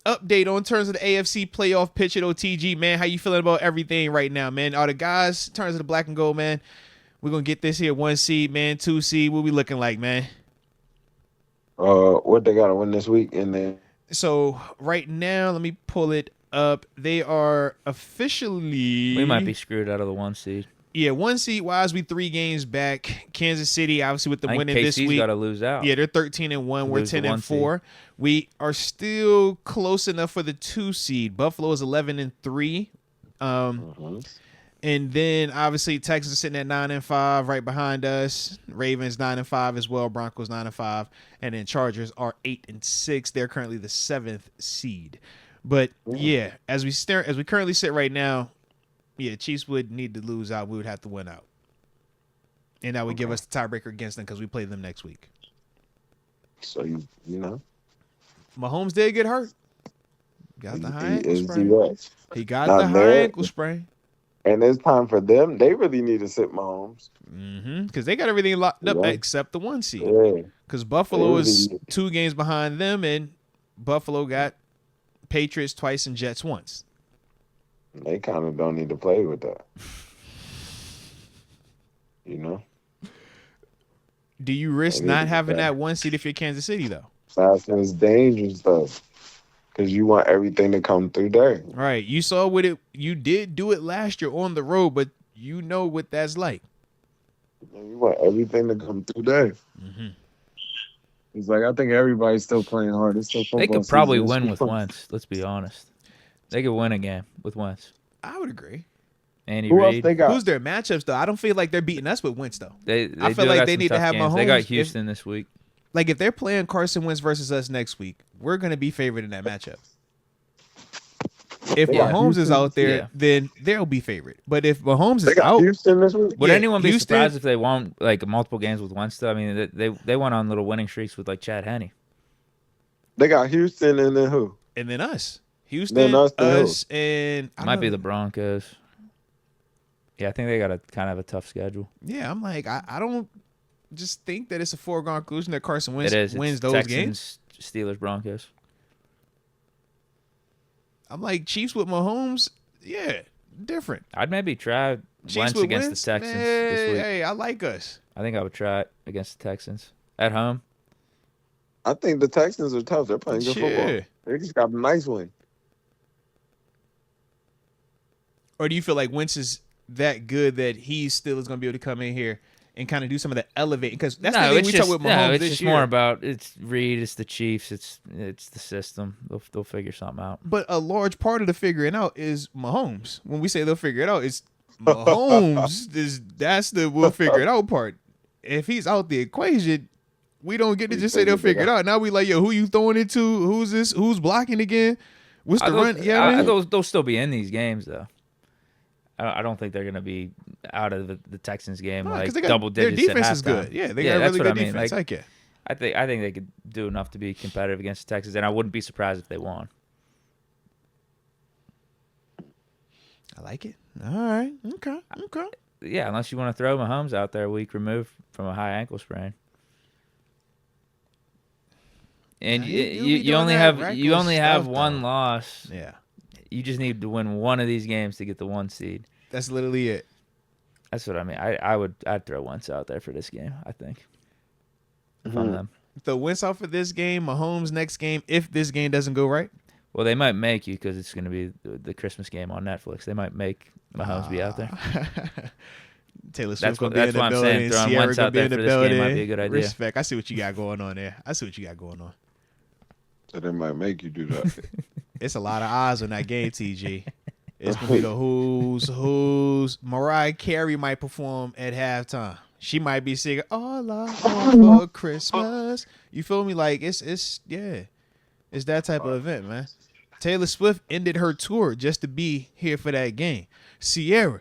Update on terms of the AFC playoff picture, OTG, man. How you feeling about everything right now, man? Are the guys, in terms of the black and gold, man, we're gonna get this here 1 seed, man, 2 seed. What we looking like, man? What they gotta win this week, and then so right now, let me pull it up. They are officially. We might be screwed out of the 1 seed. Yeah, 1 seed wise, we 3 games back. Kansas City, obviously, with the winning this week. Got to lose out. Yeah, they're 13-1. We're 10-4. We are still close enough for the 2 seed. Buffalo is 11-3. And then obviously Texas is sitting at 9-5, right behind us. Ravens 9-5 as well. Broncos 9-5, and then Chargers are 8-6. They're currently the 7th seed. But yeah, as we currently sit right now, yeah, Chiefs would need to lose out. We would have to win out, and that would give us the tiebreaker against them because we play them next week. So you know, Mahomes did get hurt. Got the high ankle sprain. He got Not the high ankle sprain. And it's time for them. They really need to sit Mahomes. Because they got everything locked up except the 1 seed. Because Buffalo is 2 games behind them, and Buffalo got Patriots twice and Jets once. They kind of don't need to play with that. You know? Do you risk not having that 1 seed if you're Kansas City, though? That's dangerous, though. Because you want everything to come through there. Right. You saw what it. You did do it last year on the road, but you know what that's like. You want everything to come through there. It's like, I think everybody's still playing hard. It's still football. They could probably win with Wentz. Let's be honest. They could win a game with Wentz. I would agree. Andy Reid. Who's their matchups, though? I don't feel like they're beating us with Wentz, though. I feel like they need to have games. Mahomes. They got Houston this week. like if they're playing Carson Wentz versus us next week, we're gonna be favored in that matchup. If Mahomes is out there, then they'll be favored. But if Mahomes is out, Houston this week. Would anyone be surprised if they won like multiple games with Wentz? I mean, they went on little winning streaks with like Chad Henne. They got Houston and then who? And then us. Houston, us, and might be the Broncos. Yeah, I think they got a kind of a tough schedule. Yeah, I'm like, I don't just think that it's a foregone conclusion that Carson Wentz wins those Texans, games. Steelers, Broncos. I'm like, Chiefs with Mahomes, yeah, different. I'd maybe try Wentz against the Texans this week. Hey, I like us. I think I would try it against the Texans at home. I think the Texans are tough. They're playing good football. They just got a nice win. Or do you feel like Wentz is that good that he still is going to be able to come in here and kind of do some of the elevating? Because that's the thing we talk with Mahomes this year. More about it's Reed, it's the Chiefs, it's the system. They'll figure something out. But a large part of the figuring out is Mahomes. When we say they'll figure it out, it's Mahomes. That's the we'll figure it out part. If he's out the equation, we don't get to just say they'll figure it out. Now we like, yo, who you throwing it to? Who's this? Who's blocking again? What's the run? Yeah, they'll still be in these games though. I don't think they're going to be out of the Texans game double digits. Their defense at is good. Yeah, they got really good defense. Like, I think they could do enough to be competitive against the Texans, and I wouldn't be surprised if they won. I like it. All right. Okay. Yeah, unless you want to throw Mahomes out there a week removed from a high ankle sprain. And you only have one loss. Yeah. You just need to win one of these games to get the 1 seed. That's literally it. That's what I mean. I'd throw Wentz out there for this game, I think. If I'm them. The Wentz out for this game, Mahomes next game, if this game doesn't go right? Well, they might make you because it's going to be the Christmas game on Netflix. They might make Mahomes be out there. Taylor Swift that's why I'm saying throwing Wentz out there for this game might be a good idea. Respect. I see what you got going on there. So they might make you do that. It's a lot of eyes on that game, TG. It's going to be the who's. Mariah Carey might perform at halftime. She might be singing All I Want for Christmas. You feel me? Like, it's that type of event, man. Taylor Swift ended her tour just to be here for that game. Sierra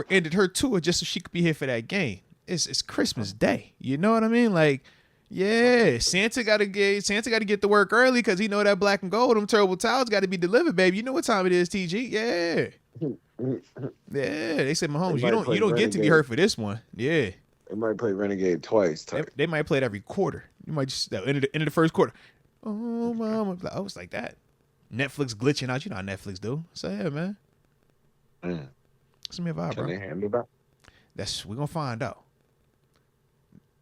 ended her tour just so she could be here for that game. It's Christmas Day. You know what I mean? Like, yeah, Santa got to get to work early because he know that black and gold, them terrible towels got to be delivered, baby. You know what time it is, TG? Yeah. They said, Mahomes, you don't get to be hurt for this one. Yeah. They might play Renegade twice. They might play it every quarter. You might just end of the first quarter. Oh, mama. I was like that. Netflix glitching out. You know how Netflix do. So, yeah, man. Send me a vibe, bro. Can they handle that? We're going to find out.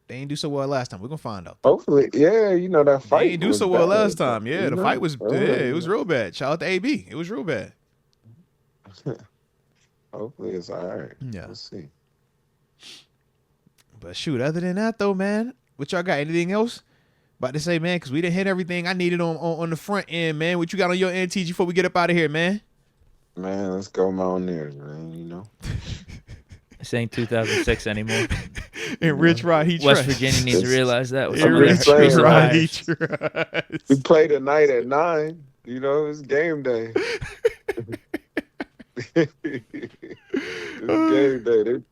They ain't do so well last time. We're going to find out. Hopefully. Yeah, that fight. They ain't do so well last time. Yeah, the fight was it was real bad. Shout out to AB. It was real bad. Hopefully it's all right. Yeah. We'll see. But shoot, other than that, though, man, what y'all got? Anything else? About to say, man, because we didn't hit everything I needed on the front end, man. What you got on your end, TG, before we get up out of here, man? Man, let's go Mountaineers, man, This ain't 2006 anymore. And Rich Rod, he West Virginia needs to realize that. Rich Rod, he trusts. We play tonight at 9. It's game day. It's game day. They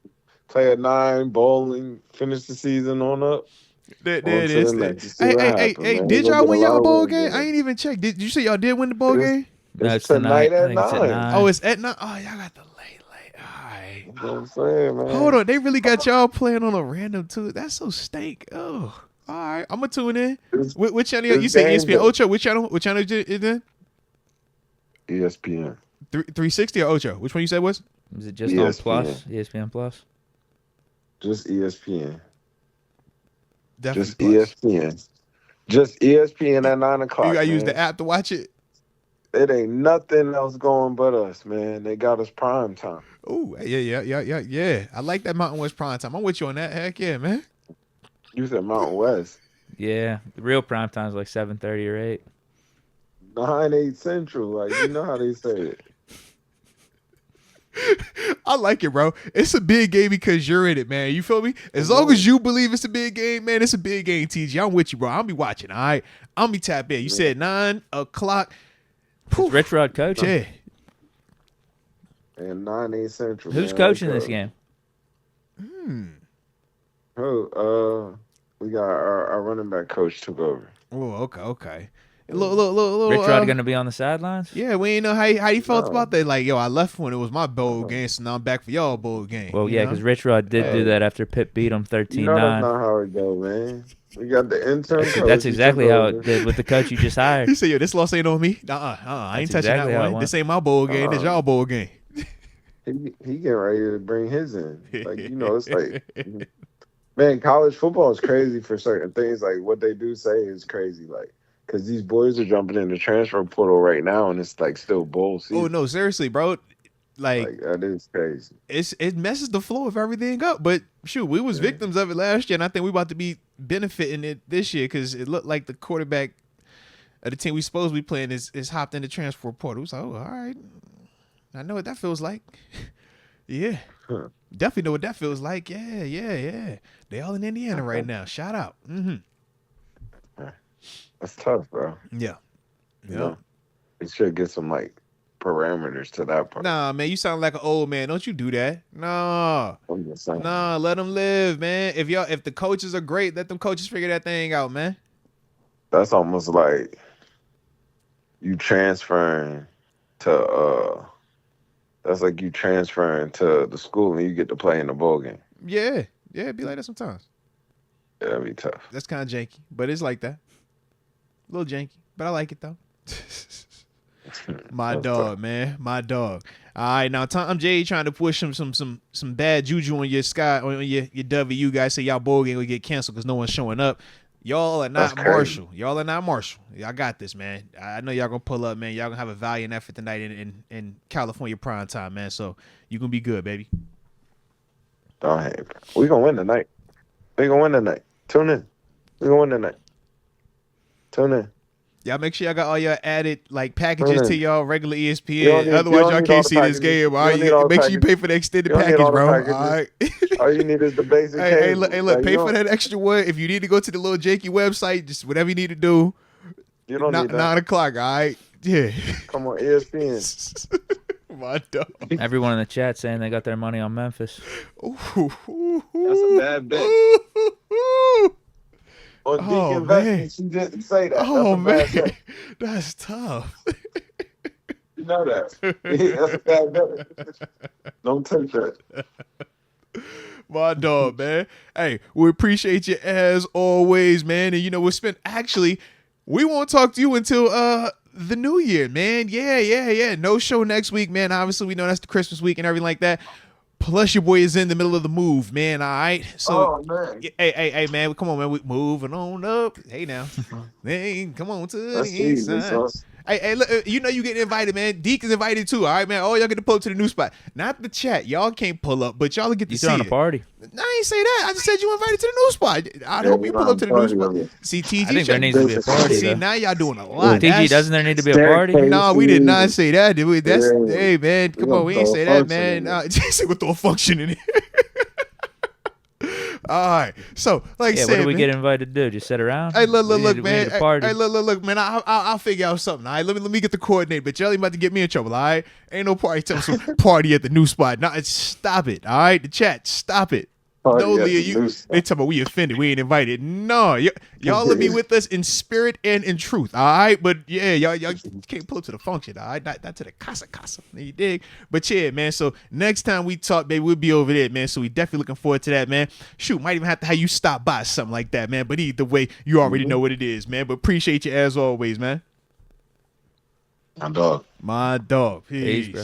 play at 9, bowling, finish the season on up. There it is. Hey, did y'all win y'all bowl game? I ain't even checked. Did you say y'all did win the bowl game? It's tonight at 9. Oh, it's at 9. Oh, y'all got the late. All right. You know what I'm saying, man? Hold on. They really got y'all playing on a random too. That's so stank. Oh, all right. I'm going to tune in. Which channel? You say ESPN Ocho. Which channel? Which channel is it? ESPN. 360 or Ocho? Which one you said was? Is it just ESPN. On Plus? ESPN Plus? Just ESPN. Definitely just ESPN. Just ESPN at 9 o'clock. You got to use the app to watch it? It ain't nothing else going but us, man. They got us prime time. Oh, yeah. I like that Mountain West prime time. I'm with you on that. Heck yeah, man. You said Mountain West. Yeah. The real prime time is like 7:30 or 8. 9, 8 Central. Like, you know how they say it. I like it, bro. It's a big game because you're in it, man. You feel me? As long as you believe it's a big game, man, it's a big game, TG. I'm with you, bro. I'll be watching, all right? I'll be tapped in. You said 9 o'clock. Is Rich Rod coaching? Yeah. And 9-8 Central. Who's coaching this game? We got our running back coach took over. Oh, okay. Little, Rich Rod going to be on the sidelines? Yeah, we ain't know how you felt about that. Like, yo, I left when it was my bowl game, so now I'm back for y'all bowl game. Well, yeah, because Rich Rod did do that after Pitt beat him 13-9. You know that's not how it go, man. We got the intern coach. That's exactly how it did with the coach you just hired. He said, yo, this loss ain't on me. I ain't touching exactly that one. This ain't my bowl game. This y'all bowl game. He getting ready to bring his in. Like, you know, it's like, man, college football is crazy for certain things. Like, what they do say is crazy. Like, because these boys are jumping in the transfer portal right now, and it's, like, still bowl season. Oh, no, seriously, bro. Like that is crazy. It messes the flow of everything up. But, shoot, we was victims of it last year, and I think we about to be benefiting it this year because it looked like the quarterback of the team we supposed to be playing is hopped in the transfer portal. So, all right. I know what that feels like. Yeah. Huh. Definitely know what that feels like. Yeah. They all in Indiana right now. Shout out. That's tough, bro. Yeah. You know, it should get some, like, parameters to that part. Nah, man, you sound like an old man. Don't you do that. No. I'm just saying. Nah, let them live, man. If the coaches are great, let them coaches figure that thing out, man. That's almost like you transferring to that's like you transferring to the school and you get to play in the bowl game. Yeah, it'd be like that sometimes. Yeah, that'd be tough. That's kind of janky, but it's like that. A little janky, but I like it though. My dog, tough. Man, my dog. All right, now Tom J trying to push some bad juju on your your W. Guys say y'all bowl game will get canceled because no one's showing up. Y'all are not Marshall. Y'all are not Marshall. Y'all got this, man. I know y'all gonna pull up, man. Y'all gonna have a valiant effort tonight in California prime time, man. So you gonna be good, baby. Oh, hey, we gonna win tonight. We gonna win tonight. Tune in. We gonna win tonight. Tune in. Y'all make sure y'all got all your added like packages to y'all regular ESPN. Otherwise, y'all can't see this game. All right, make sure you pay for the extended package, bro. All right. All you need is the basic. Hey, look, like, pay for that extra one. If you need to go to the little janky website, just whatever you need to do. You don't need that. 9 o'clock. All right. Yeah. Come on, ESPN. My dog. Everyone in the chat saying they got their money on Memphis. That's a bad bet. On Deke investments, you didn't say that. Oh, man. That's tough. You know that. That's a bad bet. Don't take that. My dog, man. Hey, we appreciate you as always, man. And, we won't talk to you until the new year, man. Yeah. No show next week, man. Obviously, we know that's the Christmas week and everything like that. Plus, your boy is in the middle of the move, man. All right. So, man. Hey, man. Come on, man. We moving on up. Hey, now. Hey, come on to the east side. Hey, look, you know you getting invited, man. Deke is invited too. All right, man. Oh, y'all get to pull up to the new spot. Not the chat. Y'all can't pull up, but y'all get to see it. You throwing a party? I ain't say that. I just said you invited to the new spot. I hope you pull up to the new spot. See, TG. I think there needs to be a party. See, now y'all doing a lot. TG, doesn't there need to be a party? No, we did not say that, did we? Hey, man. Come on. We ain't say that, man. Jason would throw a function in here. All right, so like, what do we get invited to do? Just sit around? Hey, look, man. Hey, look, man. I'll figure out something. All right, let me get the coordinate. But y'all ain't about to get me in trouble. All right, ain't no party. Tell some party at the new spot. Nah, stop it. All right, the chat, stop it. No, Leah, they talk about we offended. We ain't invited. No, y'all will be with us in spirit and in truth. All right, but yeah, y'all can't pull up to the function. All right, not to the casa. You dig? But yeah, man. So next time we talk, baby, we'll be over there, man. So we definitely looking forward to that, man. Shoot, might even have to have you stop by something like that, man. But either way, you already know what it is, man. But appreciate you as always, man. My dog. My dog. Peace. Peace, bro.